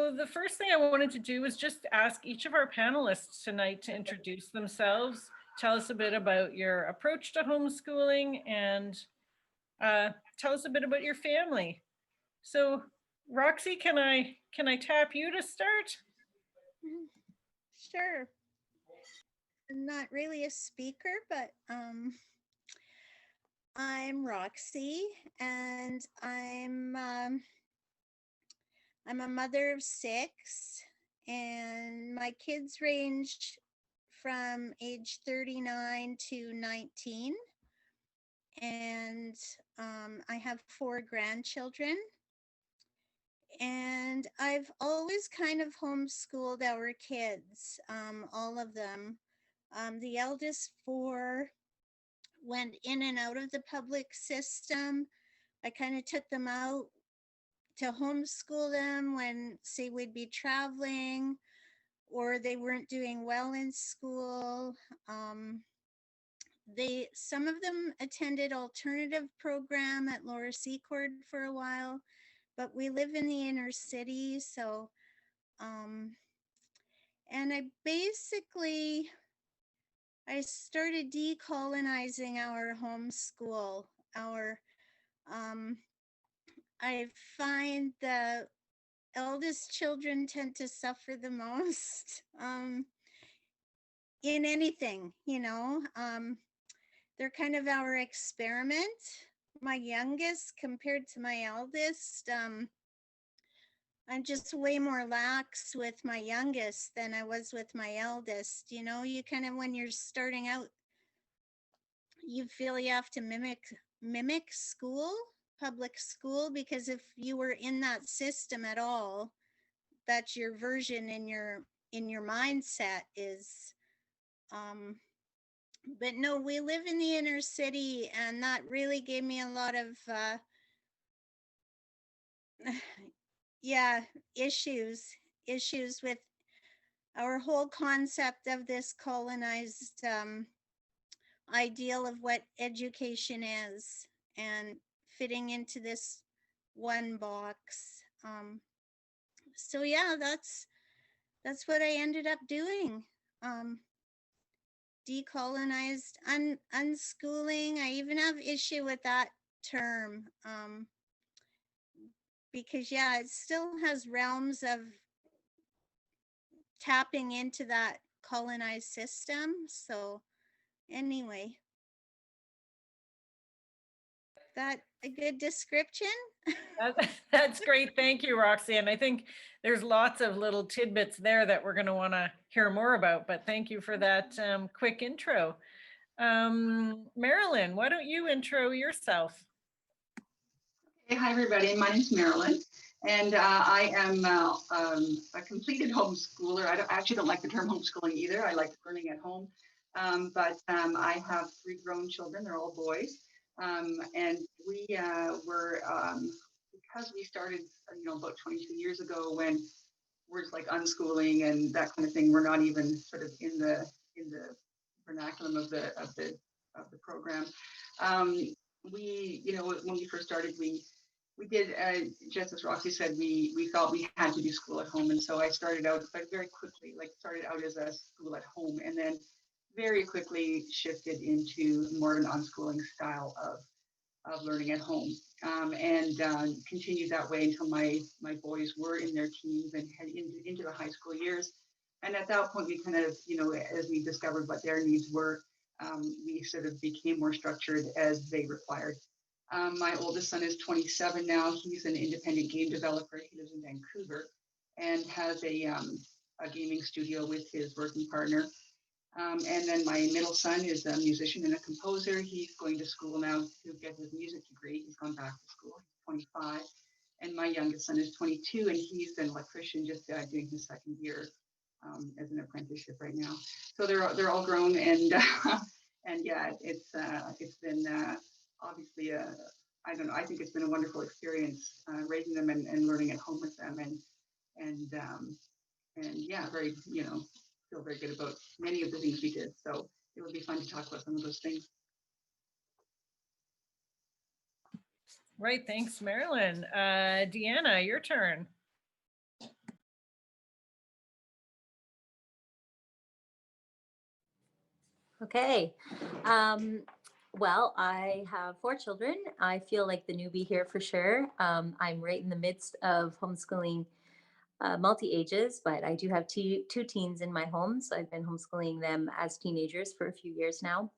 So the first thing I wanted to do was just ask each of our panelists tonight to introduce themselves, tell us a bit about your approach to homeschooling, and tell us a bit about your family. So Roxie, can I tap you to start? Sure. I'm not really a speaker, but I'm Roxie, and I'm a mother of 6, and my kids range from age 39 to 19, and I have 4 grandchildren. And I've always kind of homeschooled our kids, all of them. The eldest 4 went in and out of the public system. I kind of took them out to homeschool them when, say, we'd be traveling or they weren't doing well in school. Some of them attended alternative program at Lower Secord for a while, but we live in the inner city, so and I started decolonizing our homeschool. I find the eldest children tend to suffer the most in anything, they're kind of our experiment. My youngest compared to my eldest, I'm just way more lax with my youngest than I was with my eldest. You kind of, when you're starting out, you feel you have to mimic school, public school, because if you were in that system at all, that's your version in your mindset is but no, we live in the inner city, and that really gave me a lot of yeah, issues with our whole concept of this colonized ideal of what education is and fitting into this one box. So yeah, that's what I ended up doing. Decolonized, unschooling. I even have issue with that term because yeah, it still has realms of tapping into that colonized system. So anyway, that a good description? That's great. Thank you, Roxie. And I think there's lots of little tidbits there that we're going to want to hear more about, but thank you for that quick intro. Marilyn, why don't you intro yourself? Hey, hi, everybody. My name's Marilyn, and I am a completed homeschooler. I actually don't like the term homeschooling either. I like learning at home. But I have 3 grown children. They're all boys. And we were, because we started, about 22 years ago, when words like unschooling and that kind of thing were not even sort of in the vernaculum of the program. We, when we first started, we did, just as Roxie said, we felt we had to do school at home. And so I started out, but very quickly, started out as a school at home, and then very quickly shifted into more of an unschooling style of learning at home, and continued that way until my boys were in their teens and head into the high school years. And at that point, we kind of, as we discovered what their needs were, we sort of became more structured as they required. My oldest son is 27 now. He's an independent game developer. He lives in Vancouver and has a gaming studio with his working partner. And then my middle son is a musician and a composer. He's going to school now to get his music degree. He's gone back to school. He's 25. And my youngest son is 22, and he's an electrician, just doing his 2nd year as an apprenticeship right now. So they're all grown, and and yeah, it's been obviously I don't know. I think it's been a wonderful experience raising them and learning at home with them, and yeah, very feel very good about many of the things we did. So it would be fun to talk about some of those things. Right, thanks, Marilyn. Deanna, your turn. Okay. Well, I have 4 children. I feel like the newbie here for sure. I'm right in the midst of homeschooling multi-ages, but I do have two teens in my home. So I've been homeschooling them as teenagers for a few years now.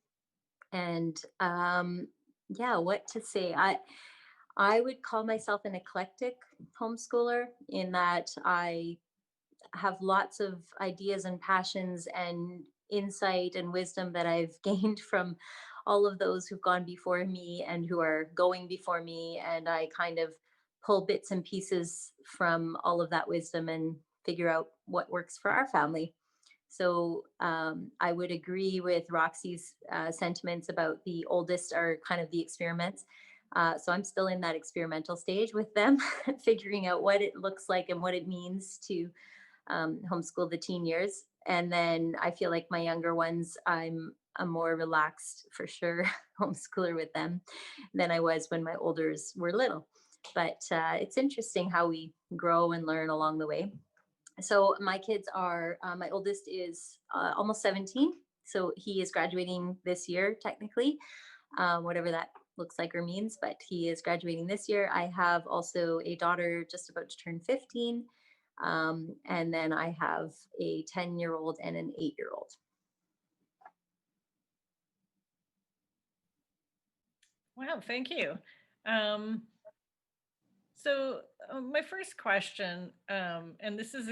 And yeah, what to say? I would call myself an eclectic homeschooler in that I have lots of ideas and passions and insight and wisdom that I've gained from all of those who've gone before me and who are going before me. And I kind of pull bits and pieces from all of that wisdom and figure out what works for our family. So I would agree with Roxie's sentiments about the oldest are kind of the experiments. So I'm still in that experimental stage with them, figuring out what it looks like and what it means to homeschool the teen years. And then I feel like my younger ones, I'm a more relaxed, for sure, homeschooler with them than I was when my olders were little. But it's interesting how we grow and learn along the way. So my kids are, my oldest is almost 17. So he is graduating this year, technically, whatever that looks like or means, but he is graduating this year. I have also a daughter just about to turn 15. And then I have a 10-year-old and an 8-year-old. Wow, thank you. So my first question, and this is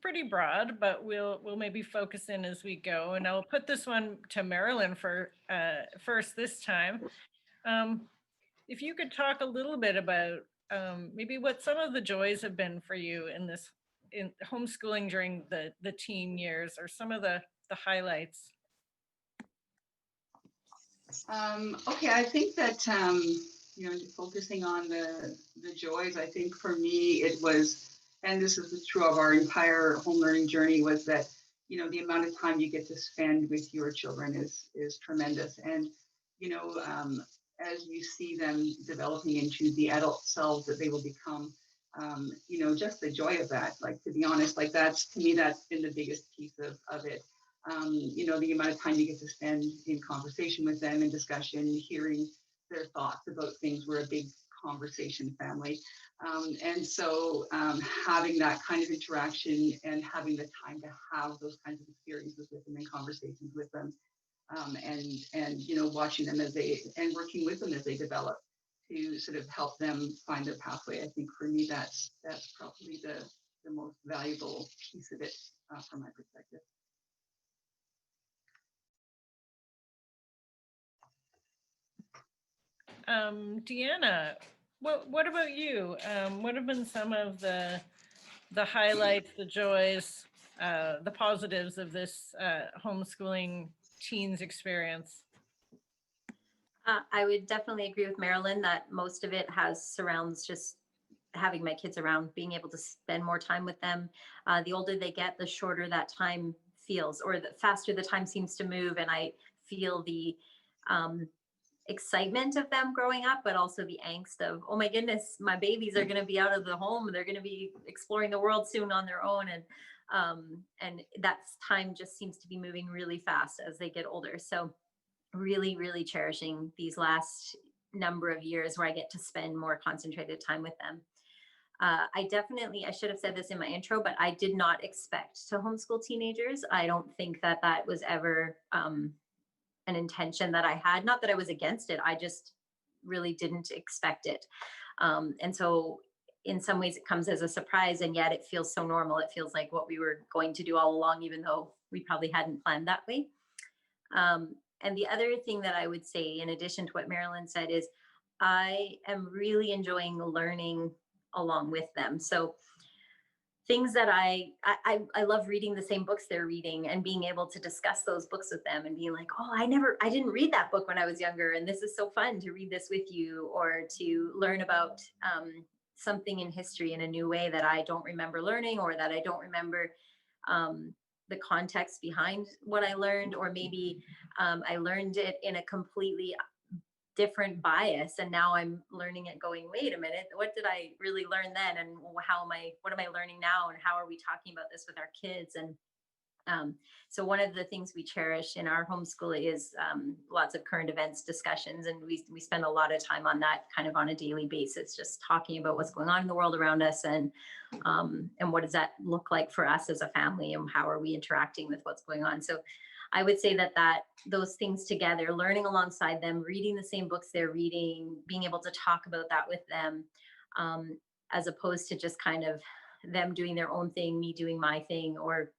pretty broad, but we'll maybe focus in as we go. And I'll put this one to Marilyn for first this time. If you could talk a little bit about maybe what some of the joys have been for you in homeschooling during the teen years, or some of the highlights. Okay, I think that focusing on the joys, I think for me it was, and this is true of our entire home learning journey, was that the amount of time you get to spend with your children is tremendous, and as you see them developing into the adult selves that they will become, just the joy of that. Like, to be honest, like that's been the biggest piece of it. The amount of time you get to spend in conversation with them, in discussion, hearing their thoughts about things. We're a big conversation family. And so having that kind of interaction and having the time to have those kinds of experiences with them and conversations with them, and watching them and working with them as they develop to sort of help them find their pathway. I think for me, that's probably the most valuable piece of it from my perspective. Deanna, what about you? What have been some of the highlights, the joys, the positives of this homeschooling teens experience? I would definitely agree with Marilyn that most of it surrounds just having my kids around, being able to spend more time with them. The older they get, the shorter that time feels, or the faster the time seems to move. And I feel the excitement of them growing up, but also the angst of, oh my goodness, my babies are going to be out of the home. They're going to be exploring the world soon on their own. And that time just seems to be moving really fast as they get older. So really, really cherishing these last number of years where I get to spend more concentrated time with them. I should have said this in my intro, but I did not expect to homeschool teenagers. I don't think that was ever an intention that I had. Not that I was against it. I just really didn't expect it. And so in some ways it comes as a surprise, and yet it feels so normal. It feels like what we were going to do all along, even though we probably hadn't planned that way. And the other thing that I would say, in addition to what Marilyn said, is I am really enjoying learning along with them. So things that I love reading the same books they're reading and being able to discuss those books with them and being like, oh, I didn't read that book when I was younger, and this is so fun to read this with you, or to learn about something in history in a new way that I don't remember learning, or that I don't remember the context behind what I learned, or maybe I learned it in a completely different bias, and now I'm learning it going, wait a minute, what did I really learn then, and what am I learning now, and how are we talking about this with our kids? And So one of the things we cherish in our homeschool is lots of current events discussions, and we spend a lot of time on that kind of on a daily basis, just talking about what's going on in the world around us, and what does that look like for us as a family, and how are we interacting with what's going on. So I would say that those things together, learning alongside them, reading the same books they're reading, being able to talk about that with them, as opposed to just kind of them doing their own thing, me doing my thing, or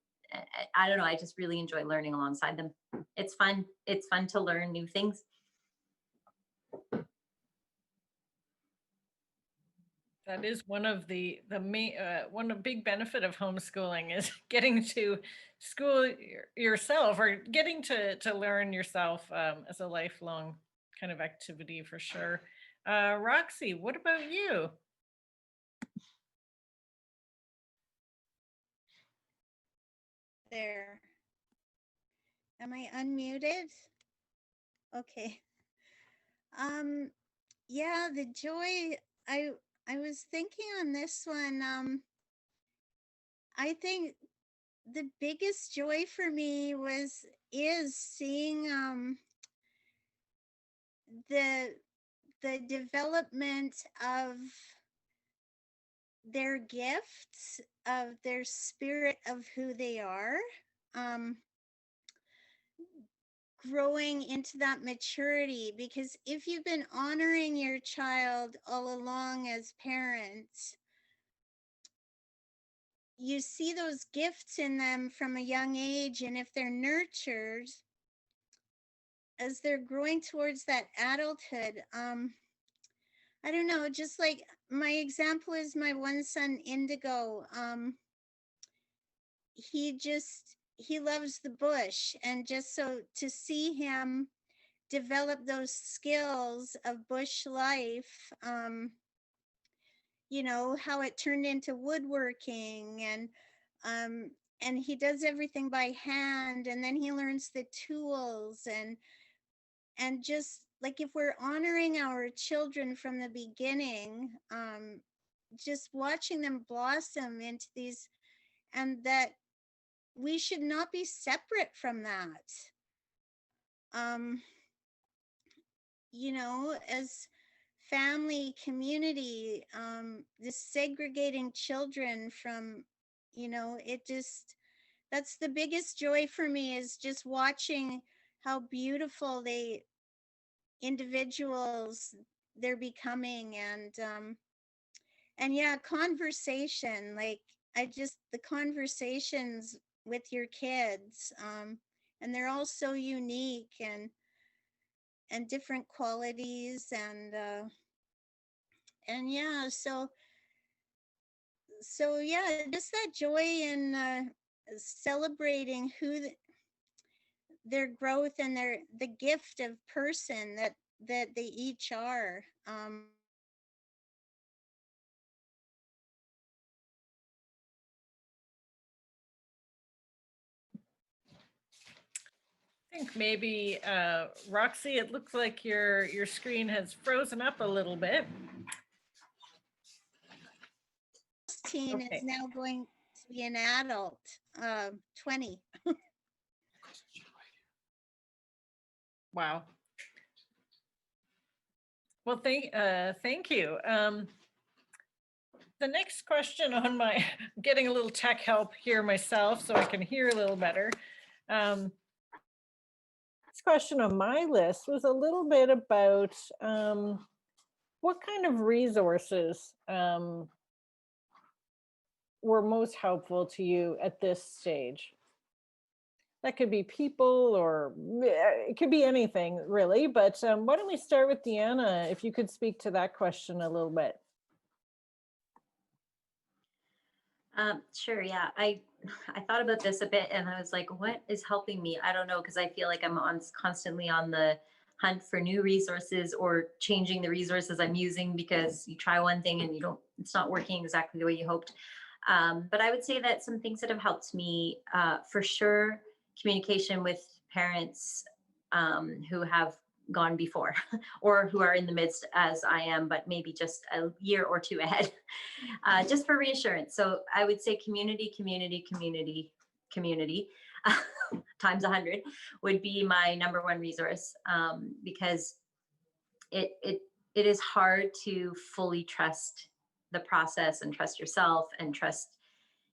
I don't know. I just really enjoy learning alongside them. It's fun. It's fun to learn new things. That is one of the main big benefit of homeschooling is getting to school yourself, or getting to learn yourself as a lifelong kind of activity for sure. Roxie, what about you? There. Am I unmuted? Okay. Yeah, the joy, I was thinking on this one, I think the biggest joy for me is seeing the development of their gifts, of their spirit of who they are, growing into that maturity. Because if you've been honoring your child all along as parents, you see those gifts in them from a young age, and if they're nurtured as they're growing towards that adulthood, I don't know, just like my example is my one son, Indigo. He loves the bush, and just so to see him develop those skills of bush life, you know, how it turned into woodworking, and he does everything by hand, and then he learns the tools, and just like if we're honoring our children from the beginning, just watching them blossom into these, and that we should not be separate from that. You know, as family, community, this segregating children from, you know, it just, that's the biggest joy for me, is just watching how beautiful individuals they're becoming. And yeah, conversation, like the conversations with your kids, and they're all so unique and different qualities, and yeah, so yeah, just that joy in celebrating their growth and the gift of person that they each are. I think maybe Roxie, it looks like your screen has frozen up a little bit. Teen Okay. is now going to be an adult, 20. Wow. Well, thank you. The next question on my, I'm getting a little tech help here myself so I can hear a little better. This question on my list was a little bit about what kind of resources were most helpful to you at this stage. That could be people, or it could be anything really, but why don't we start with Deanna, if you could speak to that question a little bit. Sure, yeah. I thought about this a bit, and I was like, what is helping me? I don't know, because I feel like I'm constantly on the hunt for new resources, or changing the resources I'm using, because you try one thing and it's not working exactly the way you hoped. But I would say that some things that have helped me, for sure, communication with parents who have gone before or who are in the midst as I am, but maybe just a year or two ahead, just for reassurance. So I would say community. times 100 would be my number one resource, because it is hard to fully trust the process and trust yourself and trust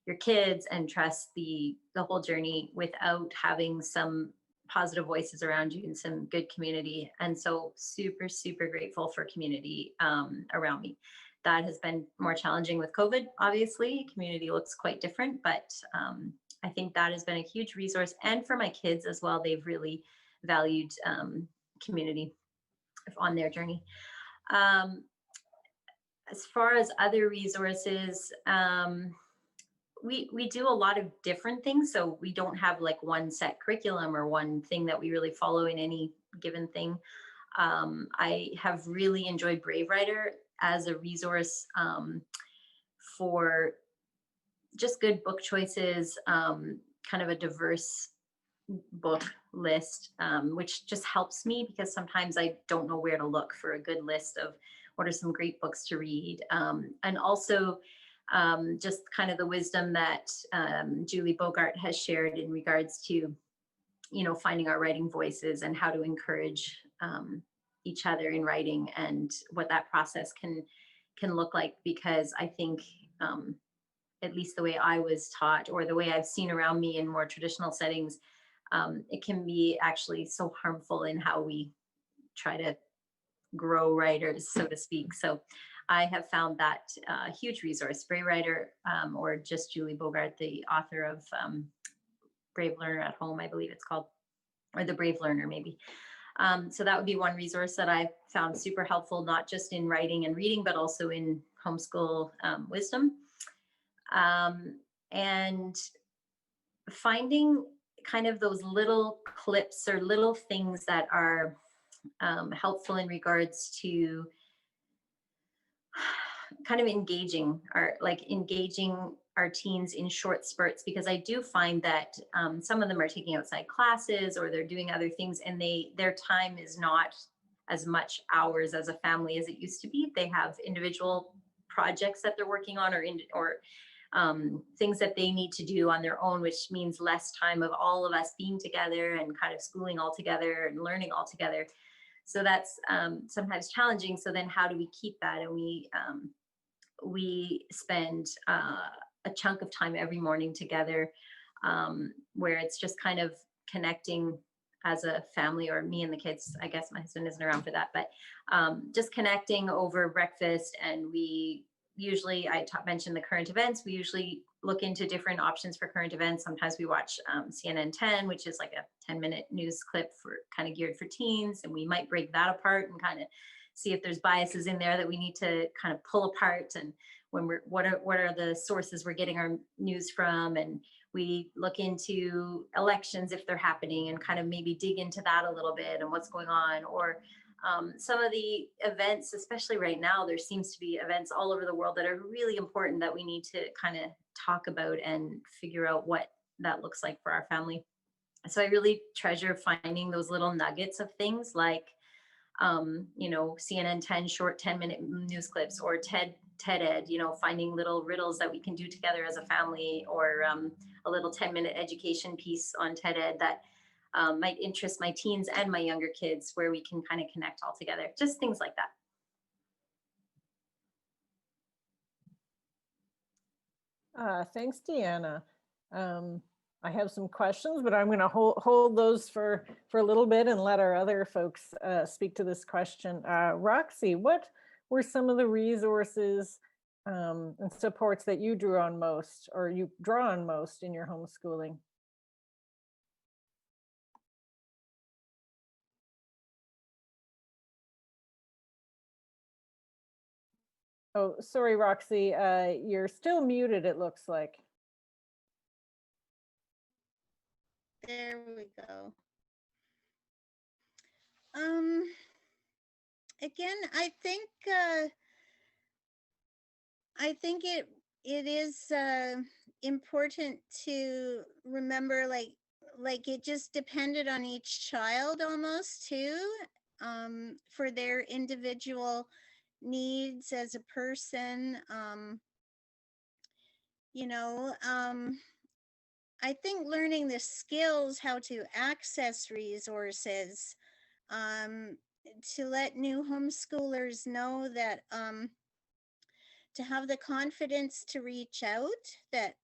your kids and trust the whole journey without having some positive voices around you and some good community. And so super, super grateful for community around me. That has been more challenging with COVID, obviously. Community looks quite different, but I think that has been a huge resource. And for my kids as well, they've really valued community on their journey. As far as other resources, we do a lot of different things. So we don't have like one set curriculum or one thing that we really follow in any given thing. I have really enjoyed Brave Writer as a resource for just good book choices, kind of a diverse book list, which just helps me because sometimes I don't know where to look for a good list of what are some great books to read. And also just kind of the wisdom that Julie Bogart has shared in regards to, finding our writing voices and how to encourage each other in writing and what that process can look like. Because I think at least the way I was taught or the way I've seen around me in more traditional settings, it can be actually so harmful in how we try to grow writers, so to speak. So I have found that a huge resource, Brave Writer, or just Julie Bogart, the author of Brave Learner at Home, I believe it's called, or The Brave Learner, maybe. So that would be one resource that I've found super helpful, not just in writing and reading, but also in homeschool wisdom. And finding kind of those little clips or little things that are helpful in regards to kind of engaging our teens in short spurts, because I do find that some of them are taking outside classes or they're doing other things, and their time is not as much hours as a family as it used to be. They have individual projects that they're working on or things that they need to do on their own, which means less time of all of us being together and kind of schooling all together and learning all together. So that's sometimes challenging. So then how do we keep that? And we spend a chunk of time every morning together where it's just kind of connecting as a family, or me and the kids. I guess my husband isn't around for that, but just connecting over breakfast. And we usually, mentioned the current events. We usually look into different options for current events. Sometimes we watch CNN 10, which is like a 10-minute news clip for kind of geared for teens. And we might break that apart and kind of see if there's biases in there that we need to kind of pull apart. And when what are the sources we're getting our news from? And we look into elections if they're happening and kind of maybe dig into that a little bit and what's going on. Or some of the events, especially right now, there seems to be events all over the world that are really important that we need to kind of talk about and figure out what that looks like for our family. So I really treasure finding those little nuggets of things like, CNN 10 short 10-minute news clips, or TED Ed, finding little riddles that we can do together as a family, or a little 10-minute education piece on TED Ed that might interest my teens and my younger kids, where we can kind of connect all together. Just things like that. Thanks, Deanna. I have some questions, but I'm going to hold those for a little bit and let our other folks speak to this question. Roxie, what were some of the resources and supports that you draw on most in your homeschooling? Oh, sorry, Roxie, you're still muted, it looks like. There we go. Again, I think it is important to remember, like it just depended on each child almost too, for their individual needs as a person. I think learning the skills, how to access resources, to let new homeschoolers know that to have the confidence to reach out, that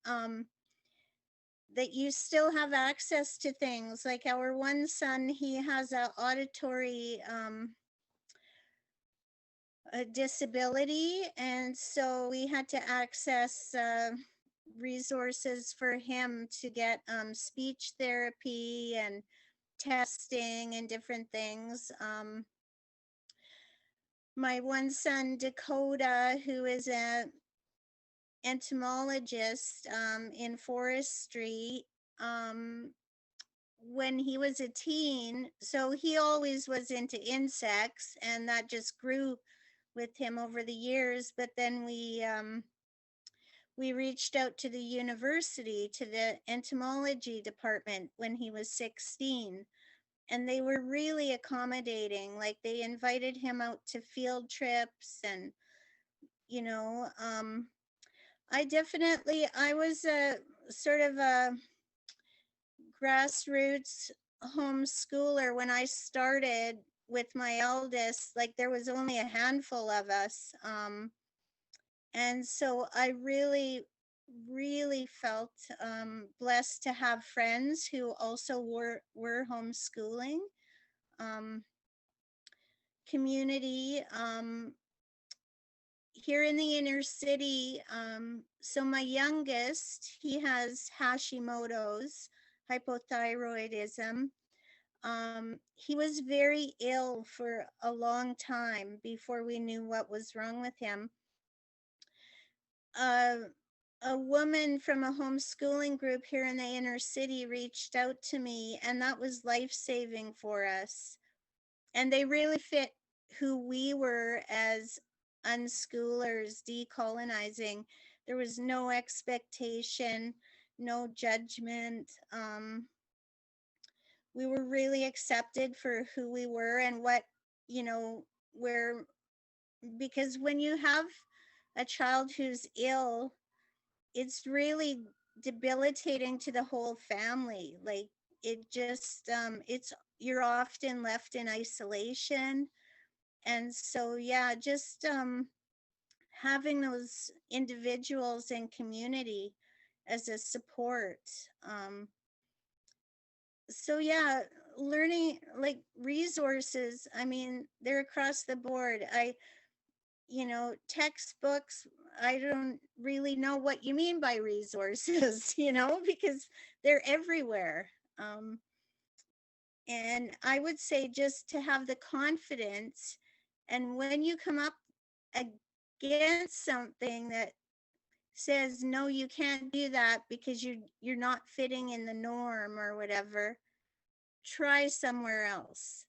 that you still have access to things. Like our one son, he has a auditory a disability, and so we had to access resources for him to get speech therapy and testing and different things. My one son, Dakota, who is a entomologist in forestry, when he was a teen, so he always was into insects, and that just grew with him over the years. But then we reached out to the university, to the entomology department when he was 16, and they were really accommodating. Like they invited him out to field trips, and you know, I was a sort of a grassroots homeschooler when I started with my eldest. Like there was only a handful of us. And so I really, really felt blessed to have friends who also were homeschooling. Community here in the inner city. So my youngest, he has Hashimoto's, hypothyroidism. He was very ill for a long time before we knew what was wrong with him. A woman from a homeschooling group here in the inner city reached out to me, and that was life-saving for us. And they really fit who we were as unschoolers, decolonizing. There was no expectation, no judgment. We were really accepted for who we were and what, you know, because when you have a child who's ill, it's really debilitating to the whole family. Like it just, you're often left in isolation. And so, yeah, just having those individuals in community as a support. So yeah, learning like resources, I mean, they're across the board. Textbooks, I don't really know what you mean by resources, because they're everywhere. And I would say just to have the confidence, and when you come up against something that says, no, you can't do that because you're not fitting in the norm or whatever, try somewhere else.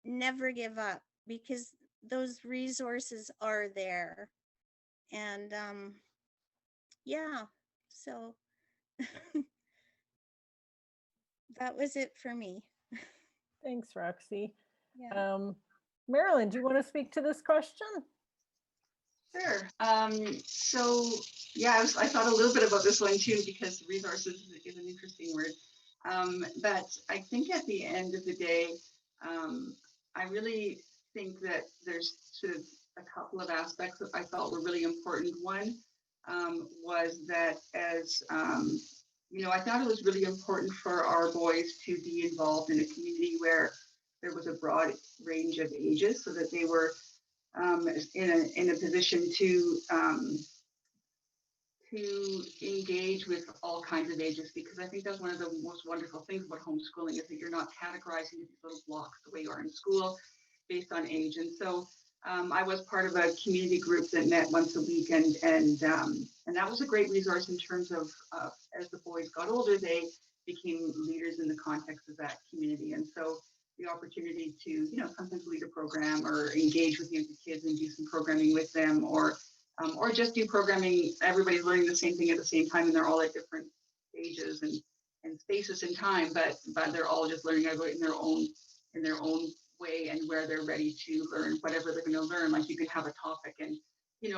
Never give up, because those resources are there. And yeah, so that was it for me. Thanks, Roxie. Yeah. Marilyn, do you want to speak to this question? Sure. So yeah, I thought a little bit about this one too, because resources is an interesting word. But I think at the end of the day, I really think that there's sort of a couple of aspects that I thought were really important. One was that as I thought it was really important for our boys to be involved in a community where there was a broad range of ages, so that they were in a position to engage with all kinds of ages, because I think that's one of the most wonderful things about homeschooling, is that you're not categorizing these little blocks the way you are in school based on age. And so I was part of a community group that met once a week, and that was a great resource in terms of as the boys got older, they became leaders in the context of that community. And so the opportunity to, sometimes lead a program or engage with younger kids and do some programming with them, or just do programming. Everybody's learning the same thing at the same time, and they're all at different stages and spaces in time, but they're all just learning about it in their own way, and where they're ready to learn whatever they're going to learn. Like you can have a topic, and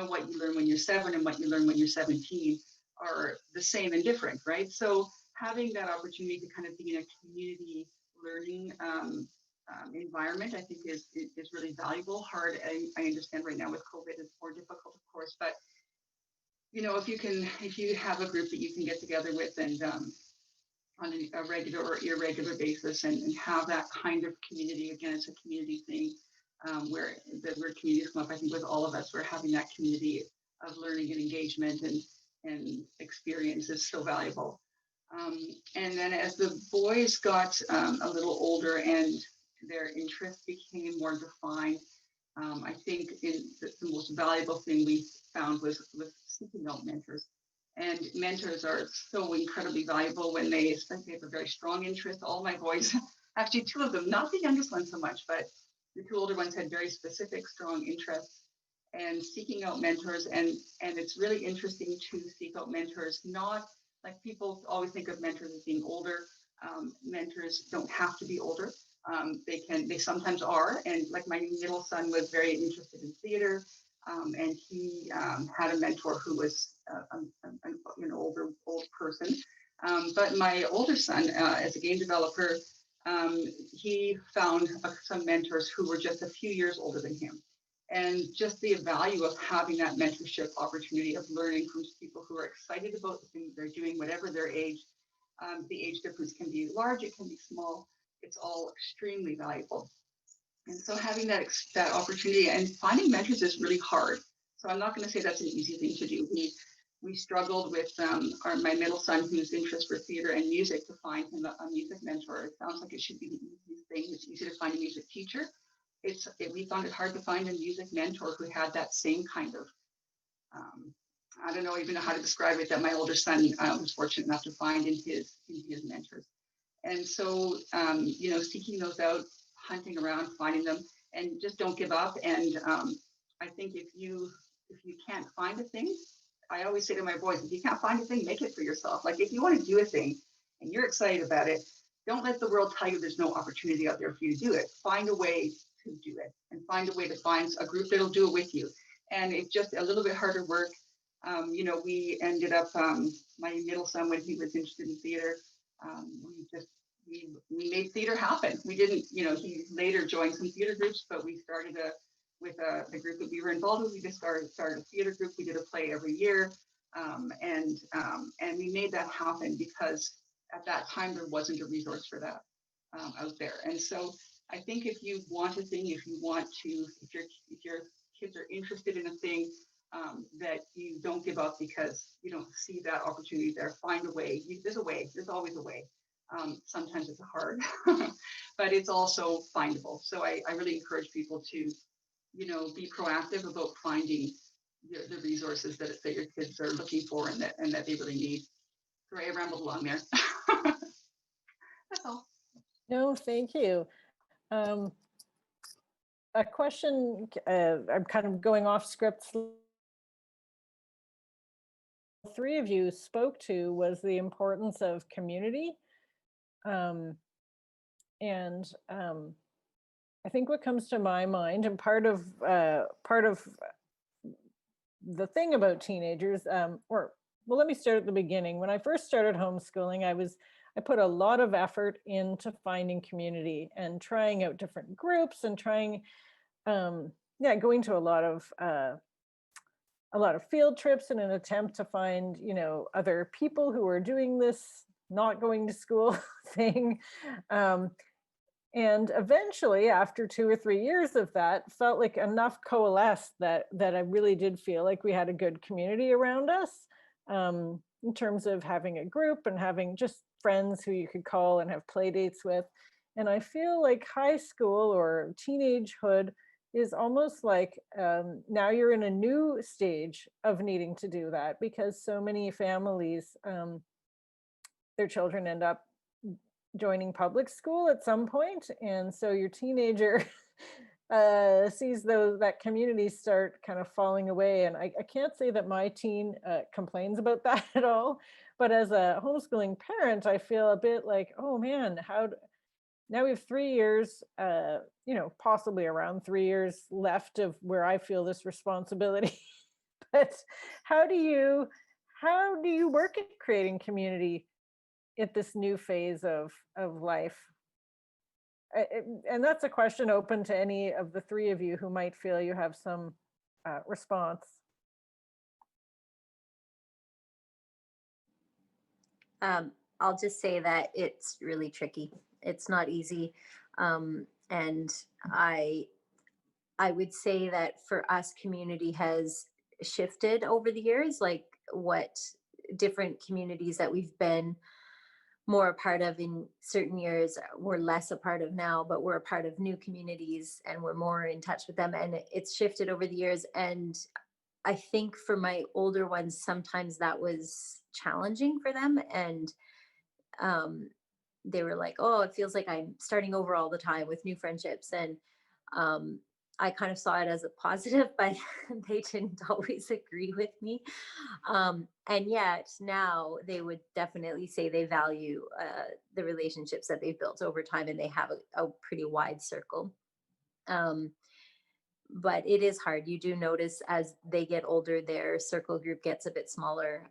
what you learn when you're 7 and what you learn when you're 17 are the same and different, right? So having that opportunity to kind of be in a community learning environment, I think is really valuable. Hard, I understand right now with COVID is more difficult, of course, but you know, if you have a group that you can get together with and on a regular or irregular basis and have that kind of community, again, it's a community thing where the word communities come up. I think with all of us, we're having that community of learning and engagement and experience is so valuable. And then as the boys got a little older and their interests became more defined, I think the most valuable thing we found was seeking out mentors. And mentors are so incredibly valuable when they, especially have a very strong interest. All my boys, actually two of them, not the youngest one so much, but the two older ones had very specific, strong interests. And seeking out mentors, and it's really interesting to seek out mentors, not like people always think of mentors as being older. Mentors don't have to be older. They sometimes are. And like my middle son was very interested in theater. And he had a mentor who was an old person. But my older son, as a game developer, he found some mentors who were just a few years older than him. And just the value of having that mentorship opportunity of learning from people who are excited about the things they're doing, whatever their age. The age difference can be large, it can be small. It's all extremely valuable. And so having that opportunity and finding mentors is really hard. So I'm not going to say that's an easy thing to do. We struggled with my middle son, whose interest for theater and music, to find him a music mentor. It sounds like it should be the easiest thing. It's easy to find a music teacher. We found it hard to find a music mentor who had that same kind of, I don't know even know how to describe it, that my older son was fortunate enough to find in his mentors. And so, you know, seeking those out, hunting around, finding them, and just don't give up. And I think if you can't find a thing, I always say to my boys, if you can't find a thing, make it for yourself. Like if you want to do a thing and you're excited about it, don't let the world tell you there's no opportunity out there for you to do it. Find a way to do it and find a way to find a group that'll do it with you. And it's just a little bit harder work. You know, we ended up, my middle son, when he was interested in theater, we made theater happen. We didn't, you know, he later joined some theater groups, but we started with the group that we were involved with. We just started a theater group. We did a play every year. And we made that happen because at that time there wasn't a resource for that out there. And so I think if you want a thing, if your kids are interested in a thing, that you don't give up because you don't see that opportunity there. Find a way. There's a way. There's always a way. Sometimes it's hard, but it's also findable. So I really encourage people to, you know, be proactive about finding the resources that your kids are looking for and that they really need. Sorry, I rambled along there. That's all. No, thank you. A question, I'm kind of going off script. Three of you spoke to was the importance of community. I think what comes to my mind, and part of the thing about teenagers, well, let me start at the beginning. When I first started homeschooling, I put a lot of effort into finding community and trying out different groups and going to a lot of field trips in an attempt to find, you know, other people who are doing this not going to school thing. And eventually, after 2 or 3 years of that, felt like enough coalesced that I really did feel like we had a good community around us, in terms of having a group and having just friends who you could call and have play dates with. And I feel like high school or teenagehood is almost like now you're in a new stage of needing to do that, because so many families, their children end up joining public school at some point. And so your teenager sees that community start kind of falling away. And I can't say that my teen complains about that at all. But as a homeschooling parent, I feel a bit like, oh man, now we have 3 years, you know, possibly around 3 years left of where I feel this responsibility. But how do you work at creating community at this new phase of life? And that's a question open to any of the three of you who might feel you have some response. I'll just say that it's really tricky. It's not easy. And I would say that for us, community has shifted over the years, like what different communities that we've been more a part of in certain years we're less a part of now, but we're a part of new communities and we're more in touch with them. And it's shifted over the years. And I think for my older ones, sometimes that was challenging for them. And they were like, oh, it feels like I'm starting over all the time with new friendships. And I kind of saw it as a positive, but they didn't always agree with me. And yet now they would definitely say they value the relationships that they've built over time, and they have a pretty wide circle. But it is hard. You do notice as they get older, their circle group gets a bit smaller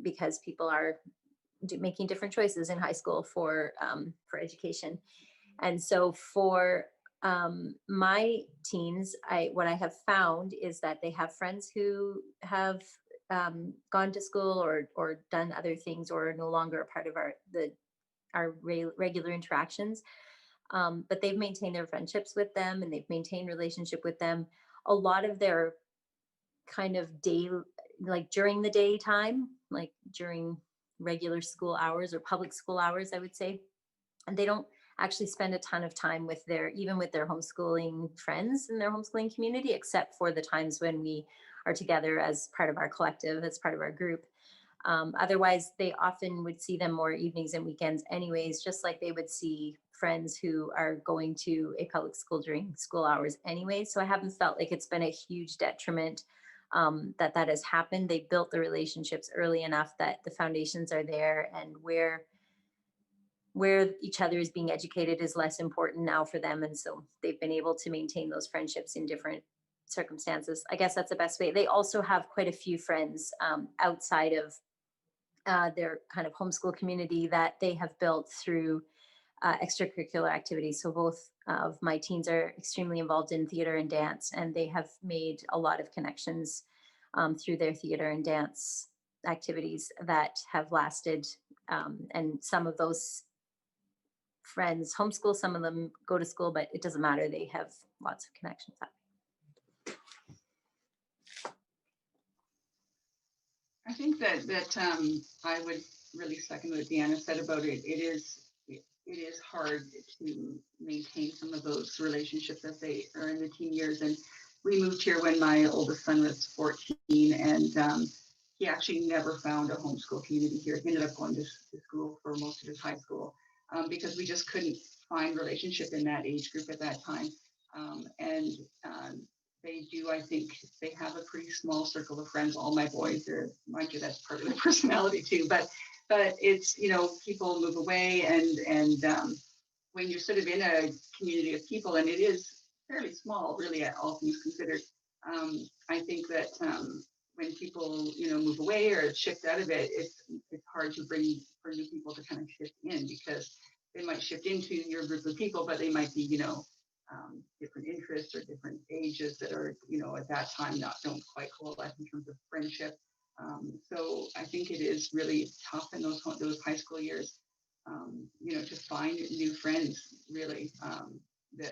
because people are making different choices in high school for education. And so for my teens, what I have found is that they have friends who have gone to school or done other things or are no longer a part of our regular interactions. But they've maintained their friendships with them and they've maintained relationship with them. A lot of their kind of day, like during the daytime, like during regular school hours or public school hours, I would say, and they don't actually spend a ton of time with even with their homeschooling friends in their homeschooling community, except for the times when we are together as part of our collective, as part of our group. Otherwise, they often would see them more evenings and weekends anyways, just like they would see friends who are going to a public school during school hours anyway. So I haven't felt like it's been a huge detriment that has happened. They built the relationships early enough that the foundations are there, and where each other is being educated is less important now for them. And so they've been able to maintain those friendships in different circumstances. I guess that's the best way. They also have quite a few friends outside of their kind of homeschool community that they have built through extracurricular activities. So both of my teens are extremely involved in theater and dance, and they have made a lot of connections through their theater and dance activities that have lasted. And some of those friends homeschool, some of them go to school, but it doesn't matter. They have lots of connections. I think that I would really second what Deanna said about it. It is hard to maintain some of those relationships as they are in the teen years. And we moved here when my oldest son was 14, and he actually never found a homeschool community here. He ended up going to school for most of his high school because we just couldn't find relationship in that age group at that time. They do, I think they have a pretty small circle of friends. All my boys are, mind you, that's part of their personality too, but it's, people move away, and when you're sort of in a community of people, and it is fairly small, really, all things considered, I think that when people, move away or shift out of it, it's hard to bring for new people to kind of shift in, because they might shift into your group of people, but they might be, different interests or different ages that are, at that time don't quite coalesce in terms of friendship. So I think it is really tough in those high school years, to find new friends, really, as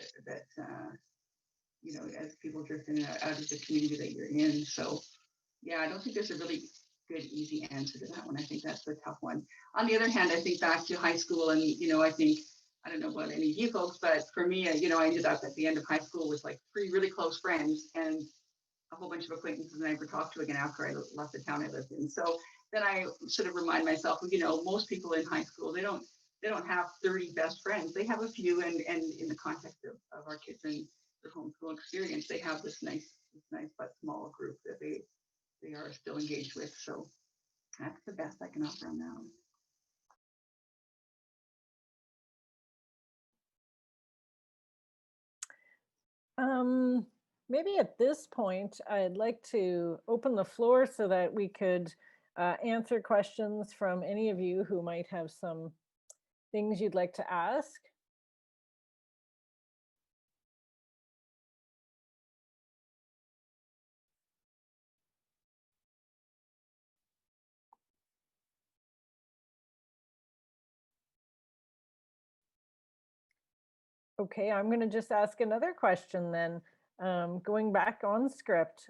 people drift in and out of the community that you're in. So yeah, I don't think there's a really good, easy answer to that one. I think that's the tough one. On the other hand, I think back to high school, and, I don't know about any of you folks, but for me, I ended up at the end of high school with like 3 really close friends and a whole bunch of acquaintances I never talked to again after I left the town I lived in. So then I sort of remind myself, most people in high school, they don't have 30 best friends. They have a few, and in the context of our kids and their homeschool experience, they have this nice but small group that they are still engaged with. So that's the best I can offer on that one. Maybe at this point, I'd like to open the floor so that we could answer questions from any of you who might have some things you'd like to ask. Okay, I'm going to just ask another question then, going back on script.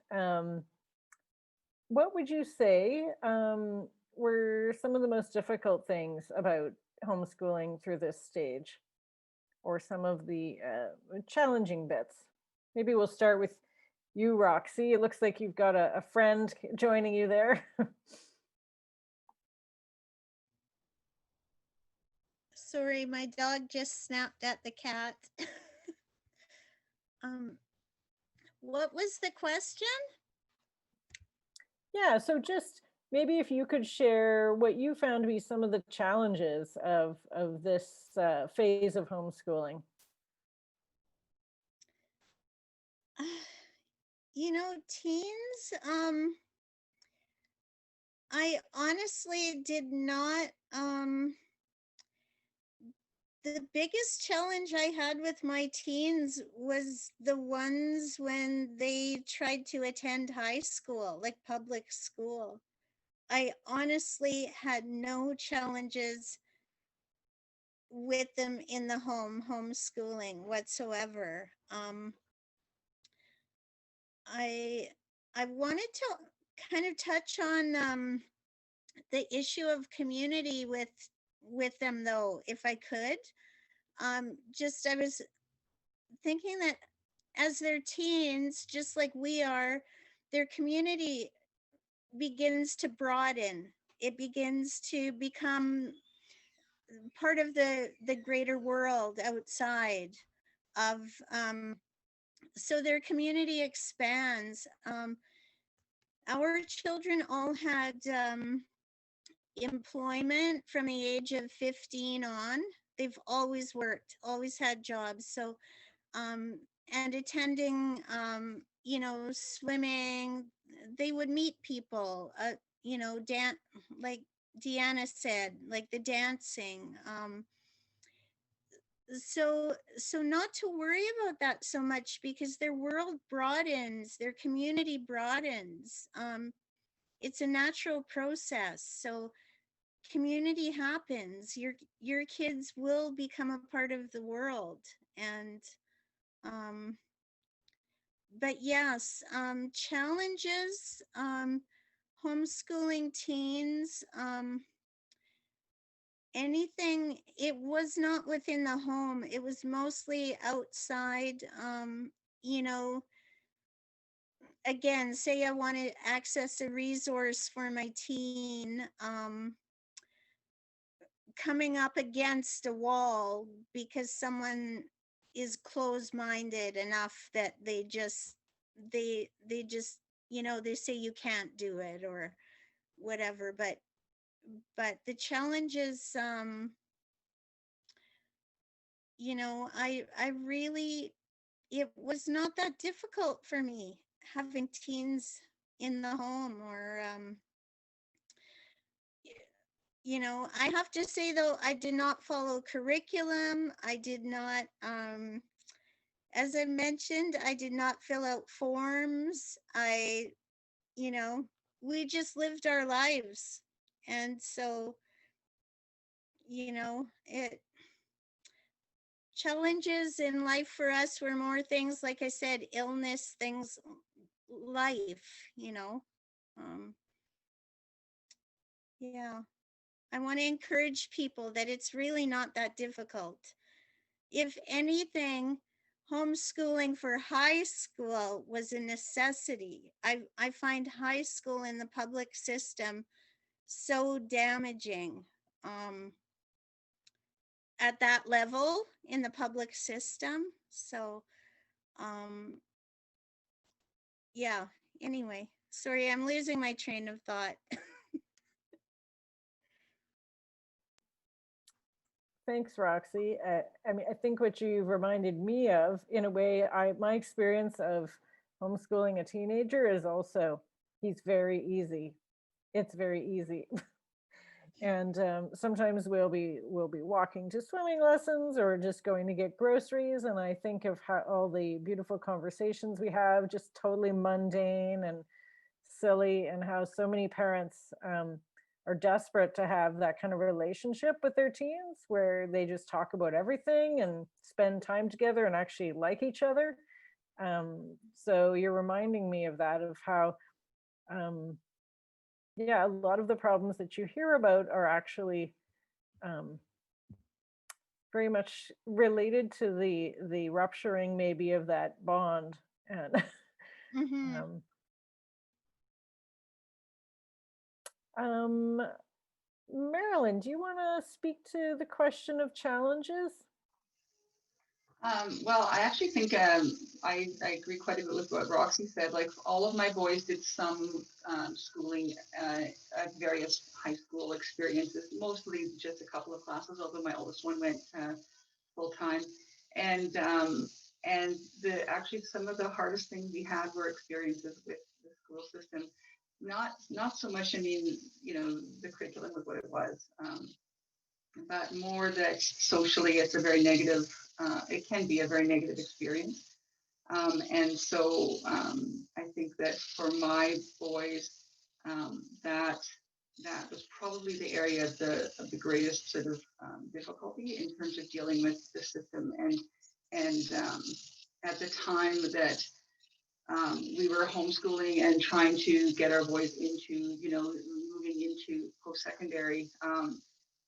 What would you say were some of the most difficult things about homeschooling through this stage, or some of the challenging bits? Maybe we'll start with you, Roxie. It looks like you've got a friend joining you there. Sorry, my dog just snapped at the cat. What was the question? Yeah, so just maybe if you could share what you found to be some of the challenges of this phase of homeschooling. You know, teens, I honestly did not, the biggest challenge I had with my teens was the ones when they tried to attend high school, like public school. I honestly had no challenges with them in the homeschooling whatsoever. I wanted to kind of touch on the issue of community with them though, if I could. Just I was thinking that as they're teens, just like we are, their community begins to broaden. It begins to become part of the greater world outside of, so their community expands. Our children all had employment from the age of 15 on. They've always worked, always had jobs. So, and attending, you know, swimming, they would meet people, you know, like Deanna said, like the dancing. So not to worry about that so much, because their world broadens, their community broadens. It's a natural process. So community happens. Your kids will become a part of the world. And but yes, challenges, homeschooling teens, anything, it was not within the home. It was mostly outside. You know, again, say I want to access a resource for my teen, coming up against a wall because someone is closed-minded enough that they just, you know, they say you can't do it or whatever. But the challenge is, you know, I really, it was not that difficult for me having teens in the home, or you know, I have to say though, I did not follow curriculum. I did not, as I mentioned, I did not fill out forms. You know, we just lived our lives. And so, you know, challenges in life for us were more things, like I said, illness, things, life, you know. Yeah, I want to encourage people that it's really not that difficult. If anything, homeschooling for high school was a necessity. I find high school in the public system so damaging. At that level in the public system. So, yeah, anyway, sorry, I'm losing my train of thought. Thanks, Roxie. I mean, I think what you've reminded me of, in a way, my experience of homeschooling a teenager is also, he's very easy. it's very easy. And sometimes we'll be walking to swimming lessons or just going to get groceries. And I think of how all the beautiful conversations we have, just totally mundane and silly, and how so many parents are desperate to have that kind of relationship with their teens where they just talk about everything and spend time together and actually like each other. So you're reminding me of that, of how yeah, a lot of the problems that you hear about are actually very much related to the rupturing maybe of that bond. And Mhm. Marilyn, do you want to speak to the question of challenges? Well, I actually think I agree quite a bit with what Roxie said. Like all of my boys did some schooling at various high school experiences, mostly just a couple of classes, although my oldest one went full time. And actually some of the hardest things we had were experiences with the school system. Not so much, I mean, you know, the curriculum was what it was. But more that socially it's a very negative, it can be a very negative experience. And so I think that for my boys, that was probably the area of the greatest sort of difficulty in terms of dealing with the system. And at the time that we were homeschooling and trying to get our boys into, you know, moving into post-secondary,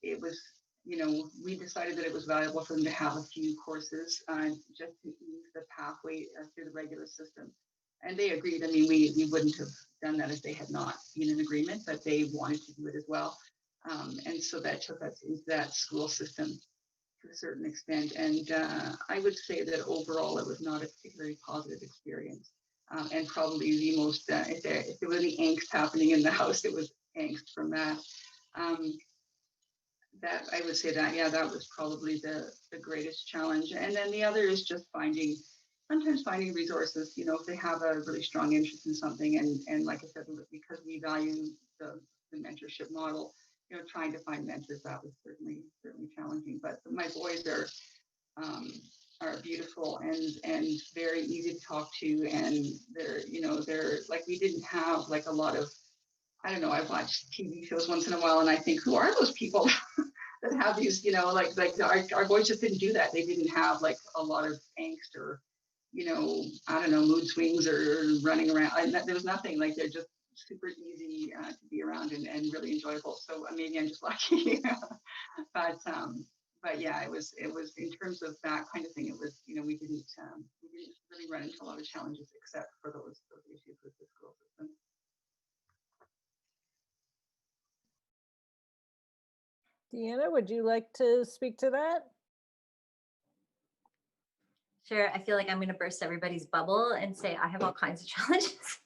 it was, you know, we decided that it was valuable for them to have a few courses just to ease the pathway through the regular system. And they agreed. I mean, we wouldn't have done that if they had not been in agreement, but they wanted to do it as well. And so that took us into that school system to a certain extent. And I would say that overall, it was not a particularly positive experience. And probably the most, if there was any angst happening in the house, it was angst from that. That I would say that, yeah, that was probably the greatest challenge. And then the other is just sometimes finding resources, you know, if they have a really strong interest in something. And like I said, because we value the mentorship model, you know, trying to find mentors, that was certainly challenging. But my boys are beautiful and very easy to talk to. And they're like, we didn't have like a lot of, I don't know, I watch TV shows once in a while and I think, who are those people that have these, you know, like our boys just didn't do that. They didn't have like a lot of angst or, you know, I don't know, mood swings or running around. There was nothing. Like they're just super easy to be around and really enjoyable. So maybe I'm just lucky. But yeah, it was in terms of that kind of thing. It was, you know, we didn't really run into a lot of challenges except for those issues with the school system. Deanna, would you like to speak to that? Sure. I feel like I'm going to burst everybody's bubble and say I have all kinds of challenges.